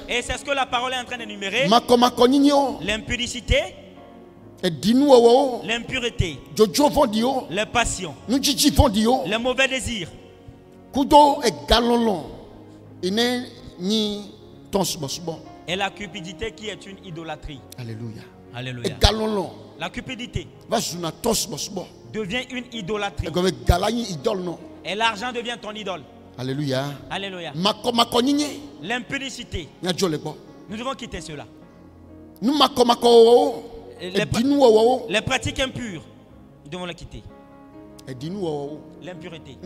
Et c'est ce que la parole est en train d'énumérer. L'impudicité, l'impureté, les passions, les mauvais désirs, et la cupidité qui est une idolâtrie. Alléluia. Alléluia. La cupidité devient une idolâtrie. Et l'argent devient ton idole. Alléluia. Alléluia. L'impudicité. Nous devons quitter cela. Les pratiques impures, nous devons les quitter. L'impureté.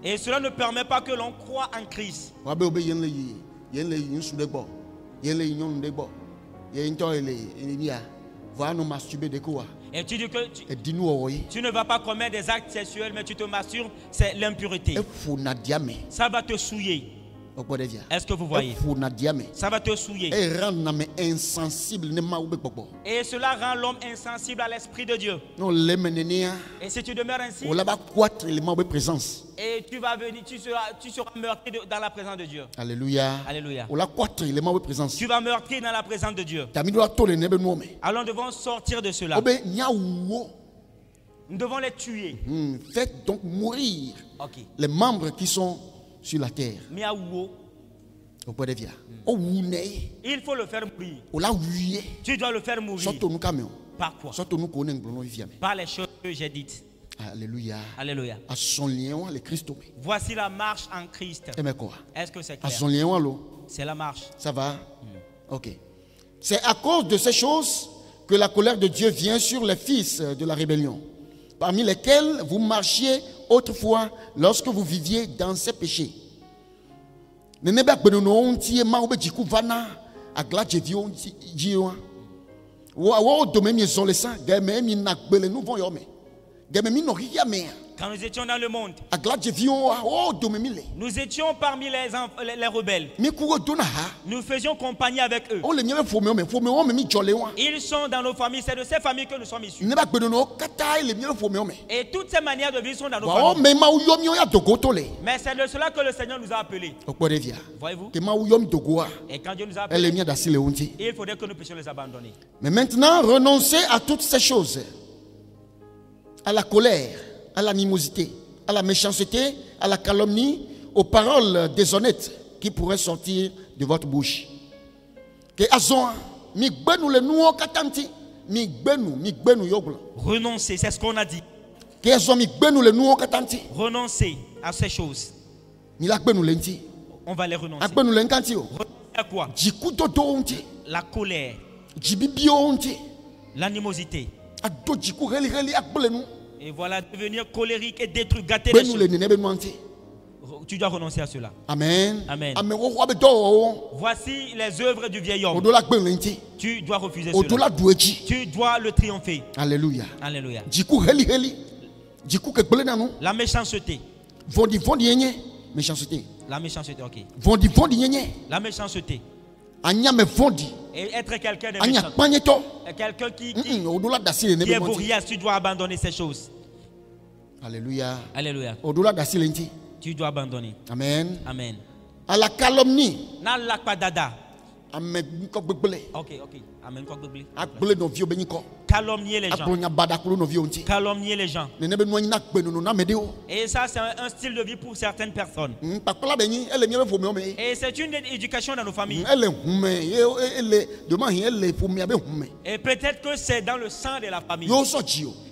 Et cela ne permet pas que l'on croit en Christ. Et tu dis que tu ne vas pas commettre des actes sexuels, mais tu te masturbes, c'est l'impureté. Ça va te souiller. Est-ce que vous voyez? Ça va te souiller. Et cela rend l'homme insensible à l'Esprit de Dieu. Et si tu demeures ainsi, et tu vas venir, tu seras meurtri dans la présence de Dieu. Alléluia. Alléluia. Tu vas meurtrir dans la présence de Dieu. Alors nous devons sortir de cela. Nous devons les tuer. Faites donc mourir les membres qui sont sur la terre. Il faut le faire mourir. Tu dois le faire mourir. Par quoi? Par les choses que j'ai dites. Alléluia. Alléluia. Voici la marche en Christ. Est-ce que c'est clair? C'est la marche. Ça va? Ok. C'est à cause de ces choses que la colère de Dieu vient sur les fils de la rébellion, parmi lesquels vous marchiez autrefois lorsque vous viviez dans ces péchés. Quand nous étions dans le monde, nous étions parmi les rebelles. Nous faisions compagnie avec eux. Ils sont dans nos familles. C'est de ces familles que nous sommes issus. Et toutes ces manières de vivre sont dans nos familles. Mais c'est de cela que le Seigneur nous a appelés. Voyez-vous? Et quand Dieu nous a appelés, il faudrait que nous puissions les abandonner. Mais maintenant, renoncez à toutes ces choses. À la colère, à l'animosité, à la méchanceté, à la calomnie, aux paroles déshonnêtes qui pourraient sortir de votre bouche. Renoncez, c'est ce qu'on a dit. Renoncez à ces choses. On va les renoncer. Renoncer à quoi? La colère, l'animosité. Et voilà, devenir colérique et détruire, gâter les choses. Tu dois renoncer à cela. Amen. Amen. Voici les œuvres du vieil homme. Tu dois refuser cela. Tu dois le triompher. Alléluia. Alléluia. La méchanceté. Méchanceté. La méchanceté, ok. La méchanceté. Et être quelqu'un de méchant. Quelqu'un qui est bourriasse, tu dois abandonner ces choses. Alléluia. Alléluia. Tu dois abandonner. Amen. Amen. À la calomnie. Ok. Amen. Calomnier les gens. Calomnier les gens. Et ça, c'est un style de vie pour certaines personnes. Et c'est une éducation dans nos familles. Et peut-être que c'est dans le sang de la famille.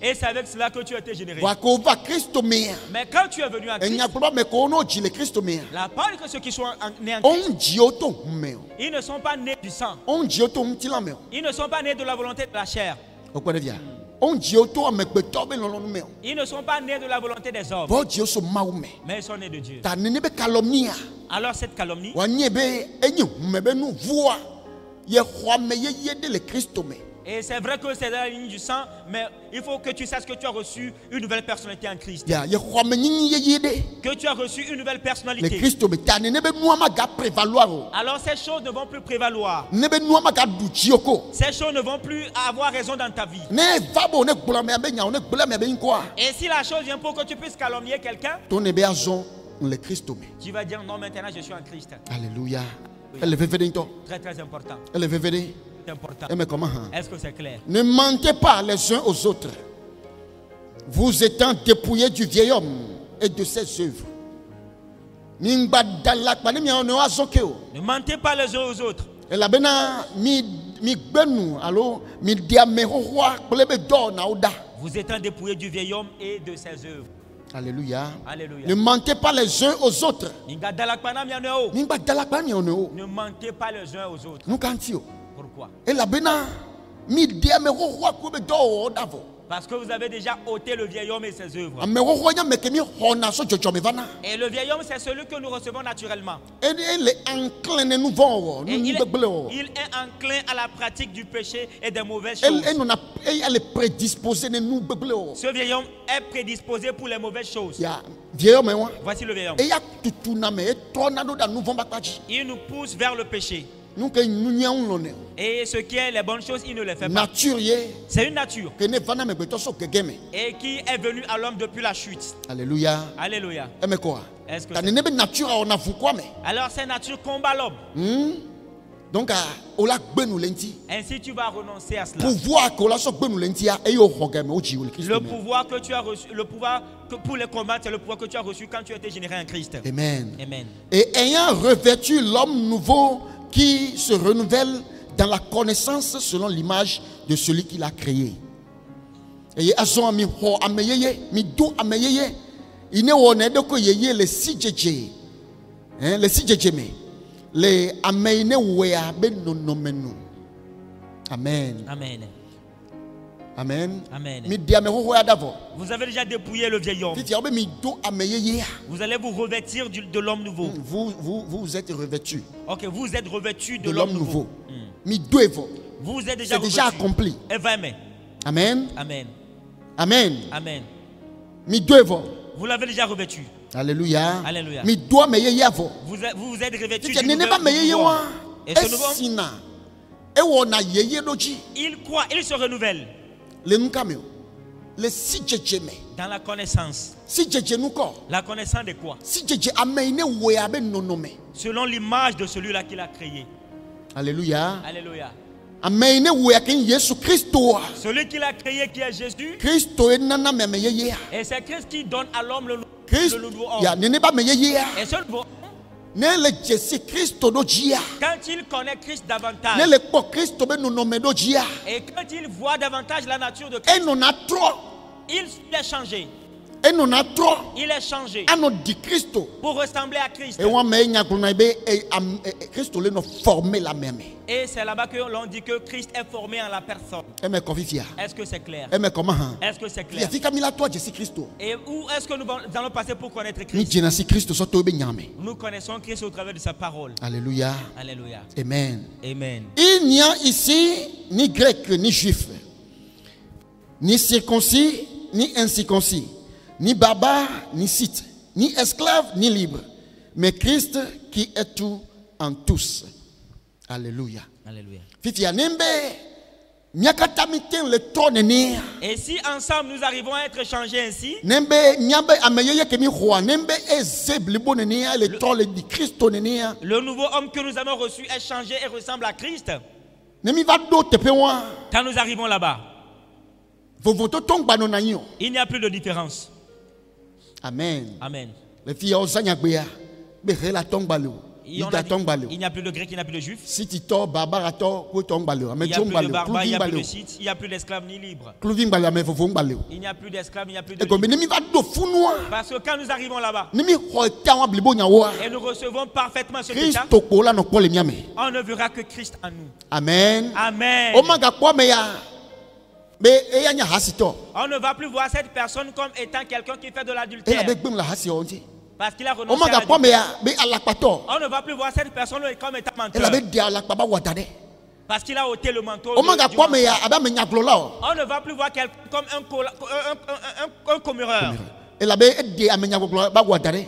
Et c'est avec cela que tu as été généré. Mais quand tu es venu en Christ, la parole que ceux qui sont nés en Christ, ils ne sont pas nés du sang. Ils ne sont pas nés de la volonté de la chair. Ils ne sont pas nés de la volonté des hommes. Mais ils sont nés de Dieu. Alors cette calomnie, Et c'est vrai que c'est dans la ligne du sang, mais il faut que tu saches que tu as reçu une nouvelle personnalité en Christ. Que tu as reçu une nouvelle personnalité. Alors ces choses ne vont plus prévaloir. Ces choses ne vont plus avoir raison dans ta vie. Et si la chose vient pour que tu puisses calomnier quelqu'un, tu vas dire non, maintenant je suis en Christ. Alléluia. Très très important. C'est important. Est-ce que c'est clair? Ne mentez pas les uns aux autres, vous étant dépouillés du vieil homme et de ses œuvres. Ne mentez pas les uns aux autres. Vous étant dépouillés du vieil homme et de ses œuvres. Alléluia. Alléluia. Ne mentez pas les uns aux autres. Ne mentez pas les uns aux autres. Pourquoi? Parce que vous avez déjà ôté le vieil homme et ses œuvres. Et le vieil homme, c'est celui que nous recevons naturellement. Et il est enclin à la pratique du péché et des mauvaises choses. Ce vieil homme est prédisposé pour les mauvaises choses. Voici le vieil homme. Il nous pousse vers le péché. Et ce qui est les bonnes choses, il ne les fait pas. C'est une nature. Et qui est venue à l'homme depuis la chute. Alléluia. Alléluia. Est-ce que alors cette nature combat l'homme. Donc, ainsi tu vas renoncer à cela. Le pouvoir que tu as reçu, le pouvoir que pour les combattre, c'est le pouvoir que tu as reçu quand tu as été généré en Christ. Amen. Amen. Et ayant revêtu l'homme nouveau qui se renouvelle dans la connaissance selon l'image de celui qui l'a créé. Et les amen. Amen. Amen. Amen. Amen. Vous avez déjà dépouillé le vieil homme. Vous allez vous revêtir de l'homme nouveau. Vous êtes revêtu. Ok, vous êtes revêtu de l'homme nouveau. Vous êtes déjà c'est déjà accompli. Amen. Amen. Amen. Amen. Vous l'avez déjà revêtu. Alléluia. Alléluia. Vous vous êtes revêtu du nouveau. Et ce nouveau, il croit, il se renouvelle. Dans la connaissance. La connaissance de quoi? Selon l'image de celui-là qui l'a créé. Alléluia. Alléluia. Celui qui l'a créé, qui est Jésus. Et c'est Christ qui donne à l'homme le nouveau homme. Et ce nouveau quand il connaît Christ davantage, et quand il voit davantage la nature de Christ, il est changé. Il est changé pour ressembler à Christ. Et c'est là-bas que l'on dit que Christ est formé en la personne. Est-ce que c'est clair? Est-ce que c'est clair? Et où est-ce que nous allons passer pour connaître Christ? Nous connaissons Christ au travers de sa parole. Alléluia. Alléluia. Amen. Amen. Il n'y a ici ni grec ni juif, ni circoncis ni incirconcis, ni barbare, ni scythe, ni esclave, ni libre, mais Christ qui est tout en tous. Alléluia. Alléluia. Et si ensemble nous arrivons à être changés ainsi, le nouveau homme que nous avons reçu est changé et ressemble à Christ. Quand nous arrivons là-bas, il n'y a plus de différence. Amen. Amen. Les filles il n'y a plus de grec, il n'y a plus de juif. Il n'y a plus de barbare, il n'y a plus de scythe, il n'y a plus d'esclaves ni libres. Il n'y a plus d'esclaves, il n'y a plus de libres. Parce que quand nous arrivons là-bas, et nous recevons parfaitement ce état, on ne verra que Christ en nous. Amen. Amen. On ne va plus voir cette personne comme étant quelqu'un qui fait de l'adultère. Parce qu'il a renoncé à l'adultère. On ne va plus voir cette personne comme étant menteur. Parce qu'il a ôté le manteau. On ne va plus voir quelqu'un comme un comméreur.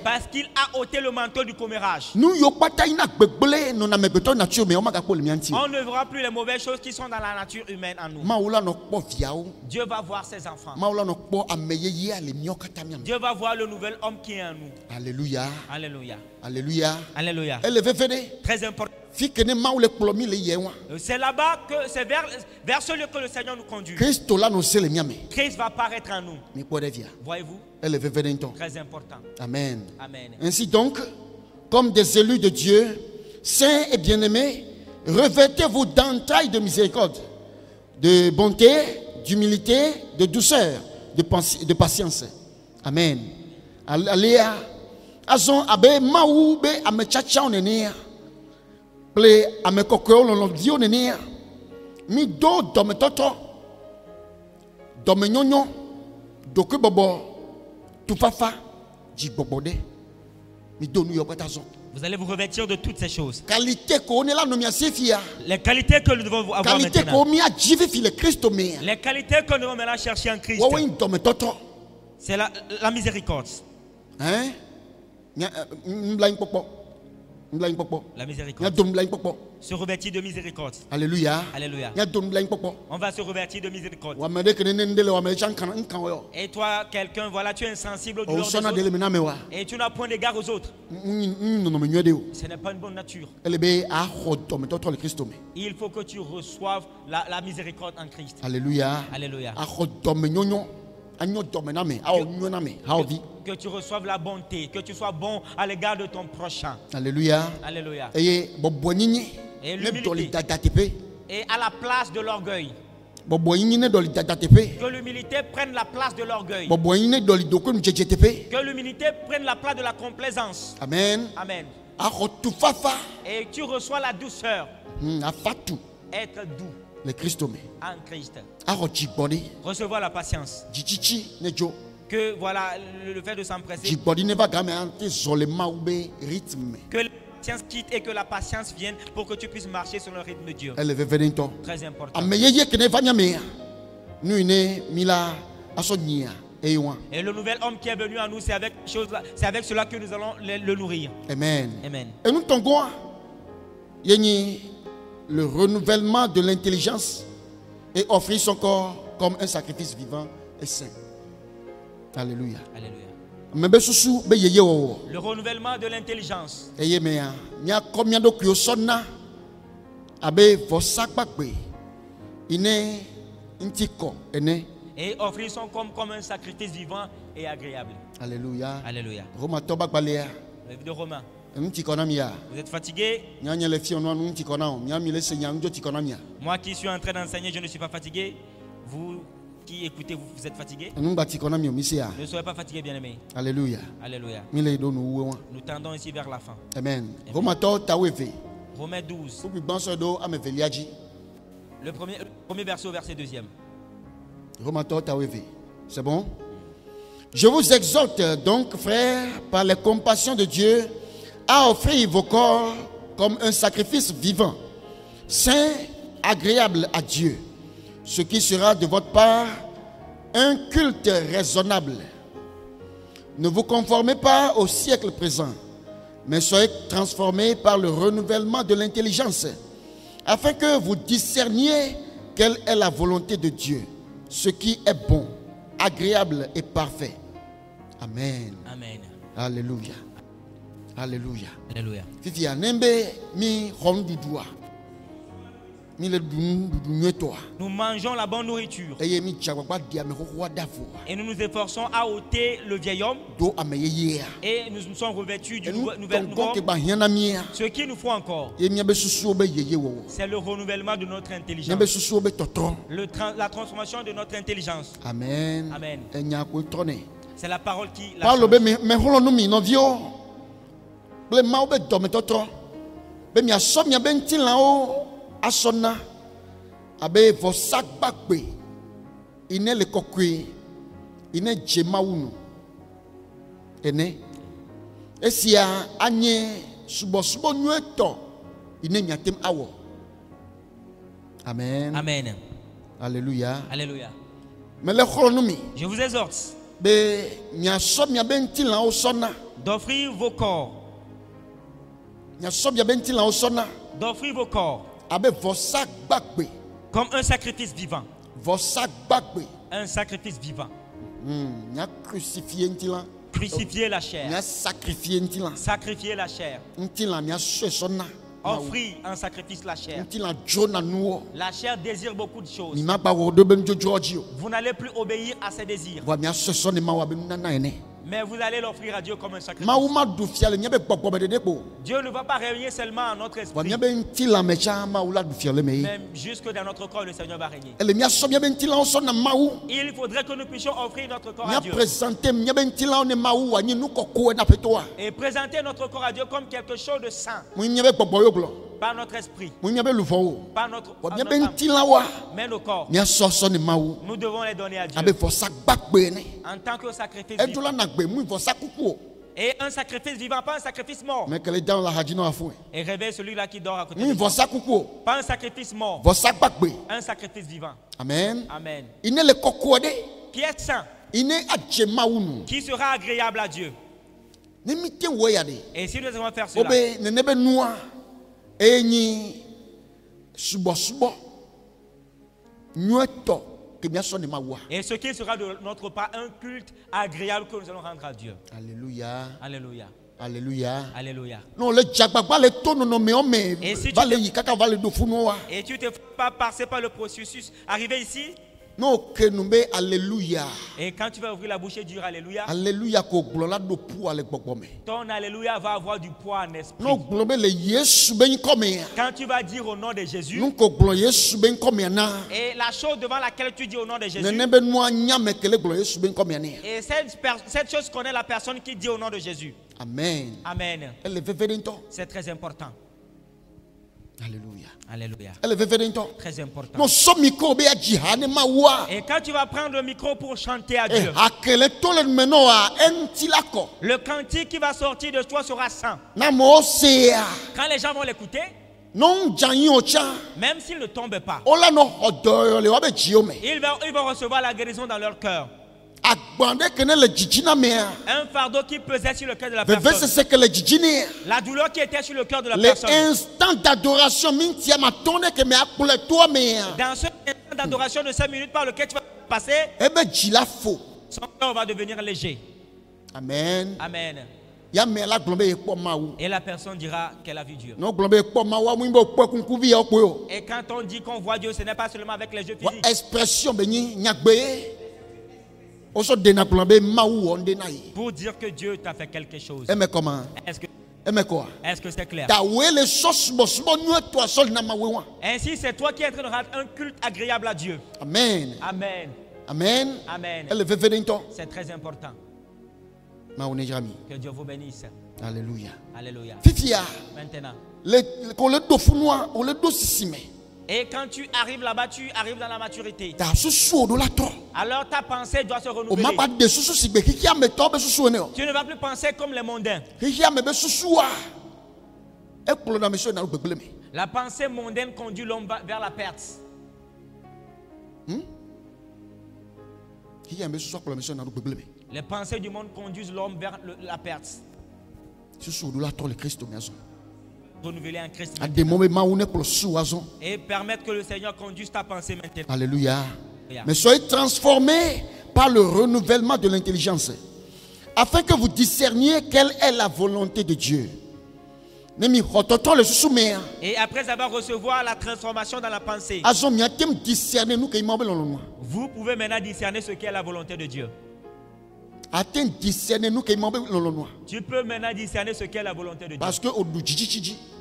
Parce qu'il a ôté le manteau du commérage. On ne verra plus les mauvaises choses qui sont dans la nature humaine en nous. Dieu va voir ses enfants. Dieu va voir le nouvel homme qui est en nous. Alléluia. Alléluia. Alléluia. Alléluia. Très important. C'est là-bas que c'est vers ce lieu que le Seigneur nous conduit. Christ va apparaître en nous. Voyez-vous? Très important. Amen. Amen. Ainsi donc, comme des élus de Dieu, saints et bien-aimés, revêtez-vous d'entrailles de miséricorde, de bonté, d'humilité, de douceur, de patience. Amen. Alléluia. Azon abe maou be amechacha onenia. Ple amekoko lolondio nenia. Mi do dometoto. Domenyonyo. Doku bobo. Tufafa. Jibobode. Mi do nu yopatazon. Vous allez vous revêtir de toutes ces choses. Les qualités que nous devons avoir maintenant. Les qualités que nous devons maintenant chercher en Christ. C'est la miséricorde. Hein? La miséricorde. Se revêtir de miséricorde. Alléluia. Alléluia. On va se revêtir de miséricorde. Et toi, quelqu'un, voilà, tu es insensible aux douleurs des autres. Et tu n'as point d'égard aux autres. Ce n'est pas une bonne nature. Il faut que tu reçoives la miséricorde en Christ. Alléluia. Alléluia. Que tu reçoives la bonté, que tu sois bon à l'égard de ton prochain. Alléluia. Alléluia. Et l'humilité. Et à la place de l'orgueil. Que l'humilité prenne la place de l'orgueil. Que l'humilité prenne la place de la complaisance. Amen. Amen. Et tu reçois la douceur. Être doux. Le Christ en Christ. Recevoir la patience. Que voilà le fait de s'empresser. Que la patience quitte et que la patience vienne pour que tu puisses marcher sur le rythme de Dieu. Très important. Et le nouvel homme qui est venu à nous, c'est avec cela que nous allons le nourrir. Amen. Amen. Et nous tombons le renouvellement de l'intelligence et offrir son corps comme un sacrifice vivant et saint. Alléluia. Alléluia. Le renouvellement de l'intelligence. Et offrir son corps comme un sacrifice vivant et agréable. Alléluia. Alléluia. Le livre de Romains. Vous êtes fatigué? Moi qui suis en train d'enseigner, je ne suis pas fatigué. Vous qui écoutez, vous êtes fatigué? Ne soyez pas fatigué, bien-aimés. Alléluia. Alléluia. Nous tendons ici vers la fin. Amen. Romains 12. Le premier verset au verset 2e. C'est bon? Je vous exhorte donc, frères, par les compassions de Dieu, à offrir vos corps comme un sacrifice vivant, saint, agréable à Dieu, ce qui sera de votre part un culte raisonnable. Ne vous conformez pas au siècle présent, mais soyez transformés par le renouvellement de l'intelligence, afin que vous discerniez quelle est la volonté de Dieu, ce qui est bon, agréable et parfait. Amen. Amen. Alléluia. Alléluia. Alléluia. Fifia nembe mi hondudua. Nous mangeons la bonne nourriture. Et nous nous efforçons à ôter le vieil homme. Et nous nous sommes revêtus du nouvel homme. Ce qu'il nous faut encore, c'est le renouvellement de notre intelligence. La transformation de notre intelligence. Amen. Amen. C'est la parole qui la asona abe vosak bakbe ine le kokwe ine jemaunu ene esia anye subo nyueto ine nyatem awo Amen. Amen. Alléluia. Alléluia. Je vous exhorte d'offrir vos corps. D'offrir vos corps comme un sacrifice vivant. Un sacrifice vivant. Crucifier la chair. Sacrifier la chair. Offrir un sacrifice la chair. La chair désire beaucoup de choses. Vous n'allez plus obéir à ses désirs. Mais vous allez l'offrir à Dieu comme un sacrifice. Dieu ne va pas régner seulement à notre esprit. Même jusque dans notre corps, le Seigneur va régner. Il faudrait que nous puissions offrir notre corps à Dieu. Et présenter notre corps à Dieu comme quelque chose de saint. Par notre esprit. Par notre âme. Mais nos corps, nous devons les donner à Dieu. En tant que sacrifice vivant. Et un sacrifice vivant, pas un sacrifice mort. Et réveille celui-là qui dort à côté de toi. Pas un sacrifice mort. Un sacrifice vivant. Amen. Amen. Qui est saint. Qui sera agréable à Dieu. Et si nous devons faire cela, et ce qui sera de notre part un culte agréable que nous allons rendre à Dieu. Alléluia. Alléluia. Alléluia. Alléluia. Et si tu ne te fais pas passer par le processus, arriver ici. Alléluia. Et quand tu vas ouvrir la bouche et dire Alléluia, ton Alléluia va avoir du poids en esprit. Quand tu vas dire au nom de Jésus, et la chose devant laquelle tu dis au nom de Jésus, et cette chose connaît la personne qui dit au nom de Jésus. Amen. Amen. C'est très important. Alléluia. Alléluia. Très important. Et quand tu vas prendre le micro pour chanter à Dieu, le cantique qui va sortir de toi sera saint. Quand les gens vont l'écouter, même s'ils ne tombent pas, ils vont recevoir la guérison dans leur cœur. Un fardeau qui pesait sur le cœur de la personne. La douleur qui était sur le cœur de la personne. L'instant d'adoration, dans ce instant d'adoration de 5 minutes par lequel tu vas passer, son cœur va devenir léger. Amen. Amen. Et la personne dira qu'elle a vu Dieu. Et quand on dit qu'on voit Dieu, ce n'est pas seulement avec les yeux physiques. Expression pour dire que Dieu t'a fait quelque chose. Est-ce que c'est clair? Ainsi, c'est toi qui es en train de rendre un culte agréable à Dieu. Amen. Amen. Amen. Amen. C'est très important. Que Dieu vous bénisse. Alléluia. Alléluia. Maintenant. Et quand tu arrives là-bas, tu arrives dans la maturité. Alors ta pensée doit se renouveler. Tu ne vas plus penser comme les mondains. La pensée mondaine conduit l'homme vers la perte. Les pensées du monde conduisent l'homme vers la perte. Renouveler en Christ et permettre que le Seigneur conduise ta pensée maintenant. Alléluia. Mais soyez transformés par le renouvellement de l'intelligence, afin que vous discerniez quelle est la volonté de Dieu. Et après avoir recevoir la transformation dans la pensée, vous pouvez maintenant discerner ce qu'est la volonté de Dieu. Tu peux maintenant discerner ce qu'est la volonté de Dieu.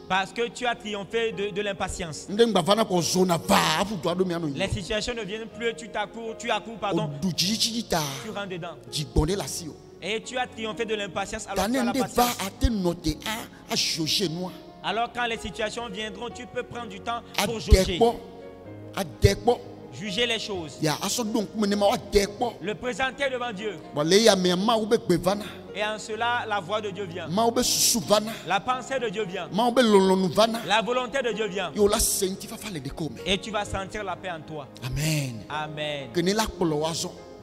Parce que tu as triomphé de l'impatience. Les situations ne viennent plus, tu accours, pardon. Tu rentres dedans. Et tu as triomphé de l'impatience alors que tu as la patience. Alors quand les situations viendront, tu peux prendre du temps pour juger les choses. Le présenter devant Dieu. Et en cela, la voix de Dieu vient. La pensée de Dieu vient. La volonté de Dieu vient. Et tu vas sentir la paix en toi. Amen. Amen.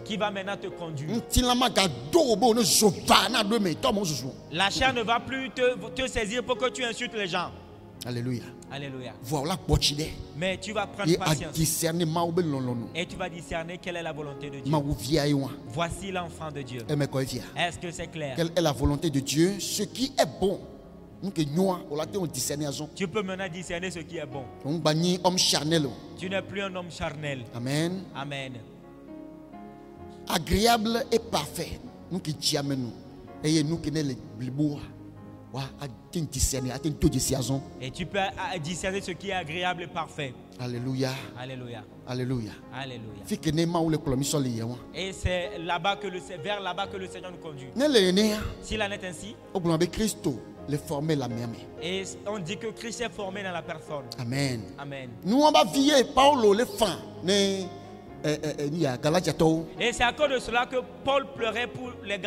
Qui va maintenant te conduire. La chair ne va plus te saisir pour que tu insultes les gens. Alléluia. Alléluia. Voilà. Mais tu vas prendre patience. Et tu vas discerner quelle est la volonté de Dieu. Voici l'enfant de Dieu. Est-ce que c'est clair? Quelle est la volonté de Dieu? Ce qui est bon. Tu peux maintenant discerner ce qui est bon. Tu n'es plus un homme charnel. Amen. Amen. Agréable et parfait. Nous qui discernons. Et nous qui sommes les bois. Et tu peux discerner ce qui est agréable et parfait. Alléluia. Alléluia. Alléluia. Alléluia. Et c'est là-bas que vers là-bas que le Seigneur nous conduit. S'il en est ainsi. Et on dit que Christ est formé dans la personne. Amen. Amen. Nous on va vieillir Paulo les fins. Et c'est à cause de cela que Paul pleurait pour les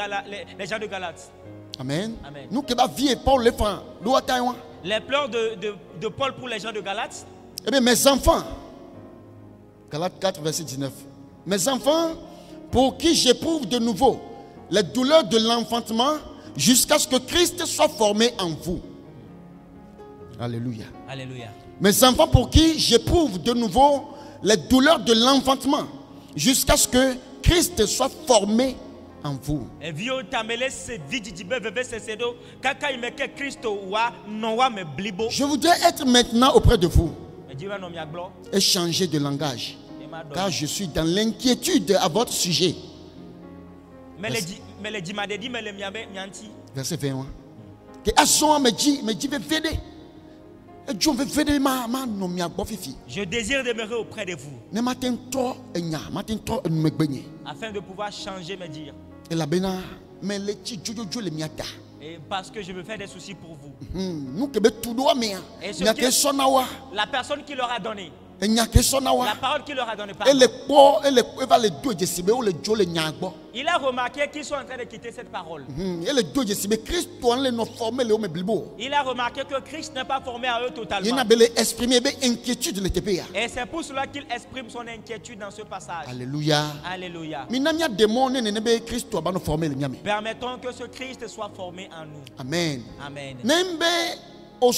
gens de Galates. Amen. Amen. Nous qui va vieillir Paul les fins. Les pleurs de Paul pour les gens de Galates. Eh bien mes enfants. Galates 4 verset 19. Mes enfants, pour qui j'éprouve de nouveau les douleurs de l'enfantement jusqu'à ce que Christ soit formé en vous. Alléluia. Alléluia. Mes enfants, pour qui j'éprouve de nouveau les douleurs de l'enfantement jusqu'à ce que Christ soit formé en vous. Je voudrais être maintenant auprès de vous et changer de langage, car je suis dans l'inquiétude à votre sujet. Verset 21. Je désire demeurer auprès de vous afin de pouvoir changer mes dires. Et parce que je me fais des soucis pour vous. Et la personne qui leur a donné, la parole qu'il leur a donnée, il a remarqué qu'ils sont en train de quitter cette parole. Il a remarqué que Christ n'est pas formé à eux totalement. Et c'est pour cela qu'il exprime son inquiétude dans ce passage. Alléluia. Alléluia. Permettons que ce Christ soit formé en nous. Amen. Amen. Et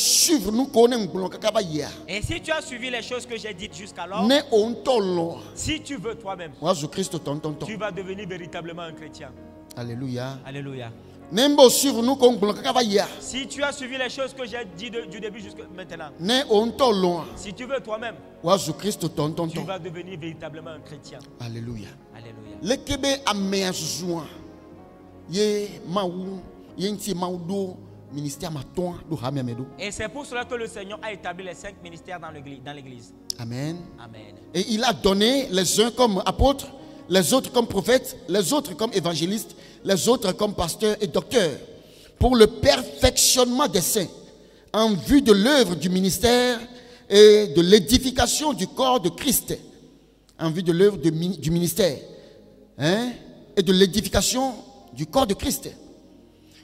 si tu as suivi les choses que j'ai dites jusqu'alors, si tu veux toi-même, tu vas devenir véritablement un chrétien. Alléluia. Alléluia. Si tu as suivi les choses que j'ai dites du début jusqu'à maintenant, si tu veux toi-même, tu vas devenir véritablement un chrétien. Alléluia. Et c'est pour cela que le Seigneur a établi les 5 ministères dans l'église. Amen. Amen. Et il a donné les uns comme apôtres, les autres comme prophètes, les autres comme évangélistes, les autres comme pasteurs et docteurs, pour le perfectionnement des saints, en vue de l'œuvre du ministère et de l'édification du corps de Christ. En vue de l'œuvre du ministère et de l'édification du corps de Christ.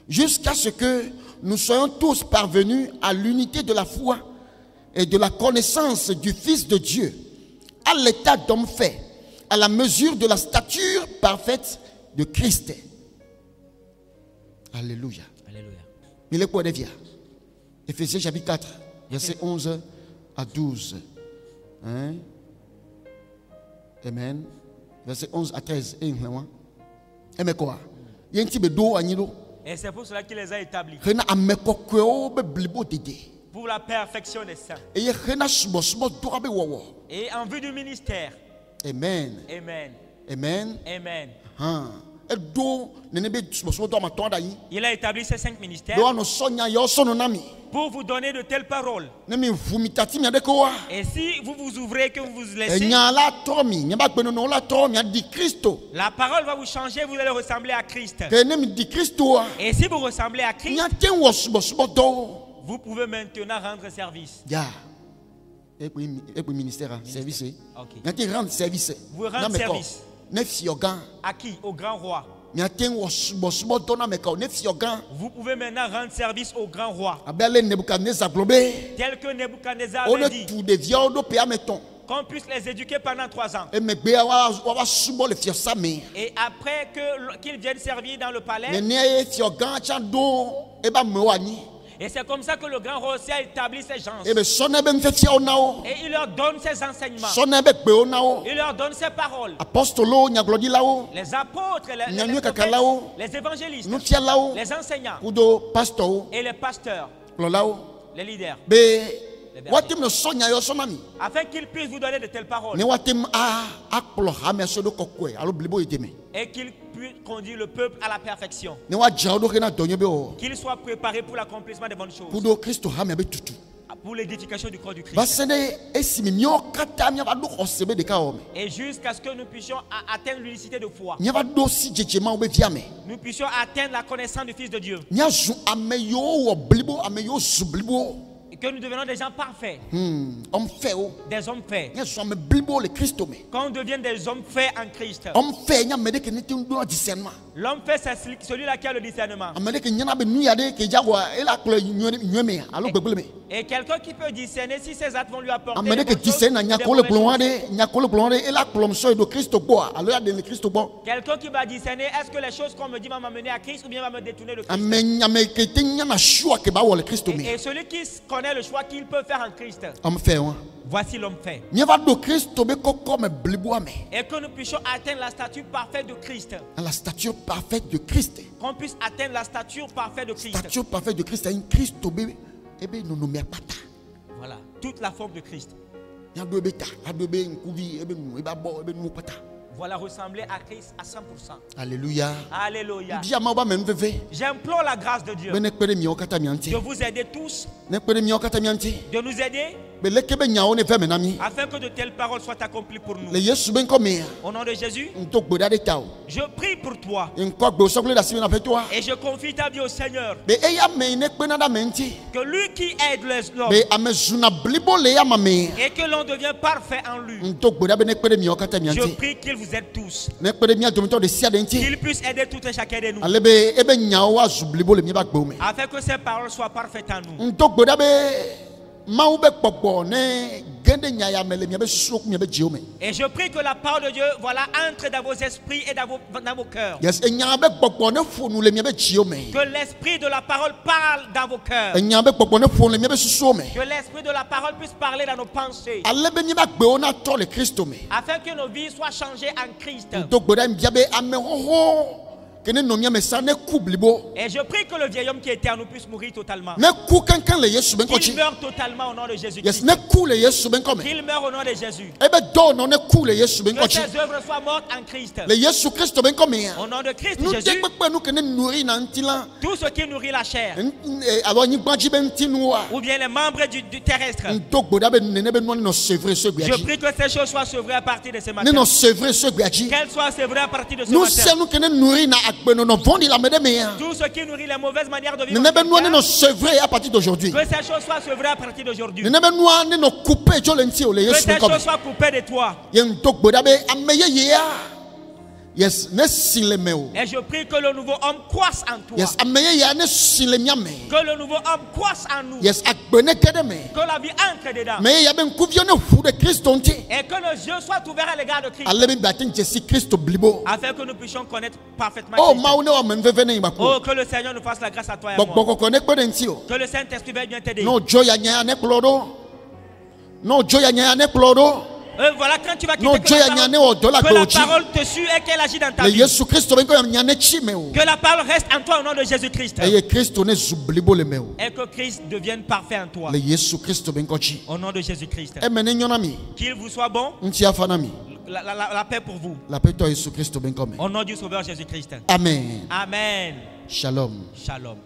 Jusqu'à ce que nous soyons tous parvenus à l'unité de la foi et de la connaissance du Fils de Dieu, à l'état d'homme fait, à la mesure de la stature parfaite de Christ. Alléluia. Alléluia. Il est quoi de via? Éphésiens chapitre 4, verset 11 à 12. Amen. Verset 11 à 13. Amen quoi? Il y a un petit peu d'eau à Nilo. Et c'est pour cela qu'il les a établis. Pour la perfection des saints. Et en vue du ministère. Amen. Amen. Amen. Amen. Il a établi ces 5 ministères pour vous donner de telles paroles. Et si vous vous ouvrez, que vous vous laissez, la parole va vous changer, vous allez ressembler à Christ. Et si vous ressemblez à Christ, vous pouvez maintenant rendre service. Service. Vous rendez service. À qui? Au grand roi. Vous pouvez maintenant rendre service au grand roi. Tel que Nebuchadnezzar avait dit. Qu'on puisse les éduquer pendant 3 ans. Et après qu'ils viennent servir dans le palais. Et c'est comme ça que le grand roi aussi a établi ses gens. Et il leur donne ses enseignements. Il leur donne ses paroles. Les apôtres, les évangélistes, les enseignants et les pasteurs, les leaders. Afin qu'ils puissent vous donner de telles paroles. Et qu'ils puissent conduire le peuple à la perfection. Qu'ils soient préparés pour l'accomplissement des bonnes choses. Pour l'édification du corps du Christ. Et jusqu'à ce que nous puissions atteindre l'unicité de foi. Nous puissions atteindre la connaissance du Fils de Dieu. Et que nous devenons des gens parfaits. Des hommes faits. Quand on devient des hommes faits en Christ. L'homme fait, c'est celui-là qui a le discernement. Et quelqu'un qui peut discerner si ses actes vont lui apporter des bonnes choses, quelqu'un qui va discerner, est-ce que les choses qu'on me dit vont m'amener à Christ ou bien va me détourner de Christ. Et celui qui connaît le choix qu'il peut faire en Christ. Voici l'homme fait. Et que nous puissions atteindre la stature parfaite de Christ. La stature parfaite de Christ. Qu'on puisse atteindre la stature parfaite de Christ. La stature parfaite de Christ, c'est un Christ. Voilà, toute la forme de Christ. Voilà, ressembler à Christ à 100%. Alléluia. Alléluia. J'implore la grâce de Dieu de vous aider tous, de nous aider, afin que de telles paroles soient accomplies pour nous. Au nom de Jésus, je prie pour toi et je confie ta vie au Seigneur. Que lui qui aide l'homme et que l'on devient parfait en lui. Je prie qu'il vous aide tous, qu'il puisse aider tout et chacun de nous, afin que ces paroles soient parfaites en nous. Et je prie que la parole de Dieu, voilà, entre dans vos esprits et dans vos cœurs. Que l'esprit de la parole parle dans vos cœurs. Que l'esprit de la parole puisse parler dans nos pensées. Afin que nos vies soient changées en Christ. Et je prie que le vieil homme qui était en nous puisse mourir totalement. Qu'il meure totalement au nom de Jésus-Christ. Qu'il meure au nom de Jésus. Que ses œuvres soient mortes en Christ. Au nom de Christ Jésus. Tout ce qui nourrit la chair, ou bien les membres du terrestre, je prie que ces choses soient sevrées à partir de ce matin. Qu'elles soient sevrées à partir de ce matin. Tout ce qui nourrit les mauvaises manières de vivre, à partir d'aujourd'hui. Que ces choses soient sevrées à partir d'aujourd'hui. Que ces choses soient coupées de toi. Et je prie que le nouveau homme croisse en toi. Que le nouveau homme croisse en nous. Que la vie entre dedans. Et que nos yeux soient ouverts à l'égard de Christ. Afin que nous puissions connaître parfaitement Christ. Oh, que le Seigneur nous fasse la grâce à toi et à moi. Que le Saint-Esprit veuille bien t'aider. Voilà, quand tu vas quitter, que la parole te suit et qu'elle agit dans ta vie. Que la parole reste en toi au nom de Jésus-Christ. Et que Christ devienne parfait en toi. Au nom de Jésus-Christ. Qu'il vous soit bon. La paix pour vous. Au nom du Sauveur Jésus-Christ. Amen. Amen. Shalom. Shalom.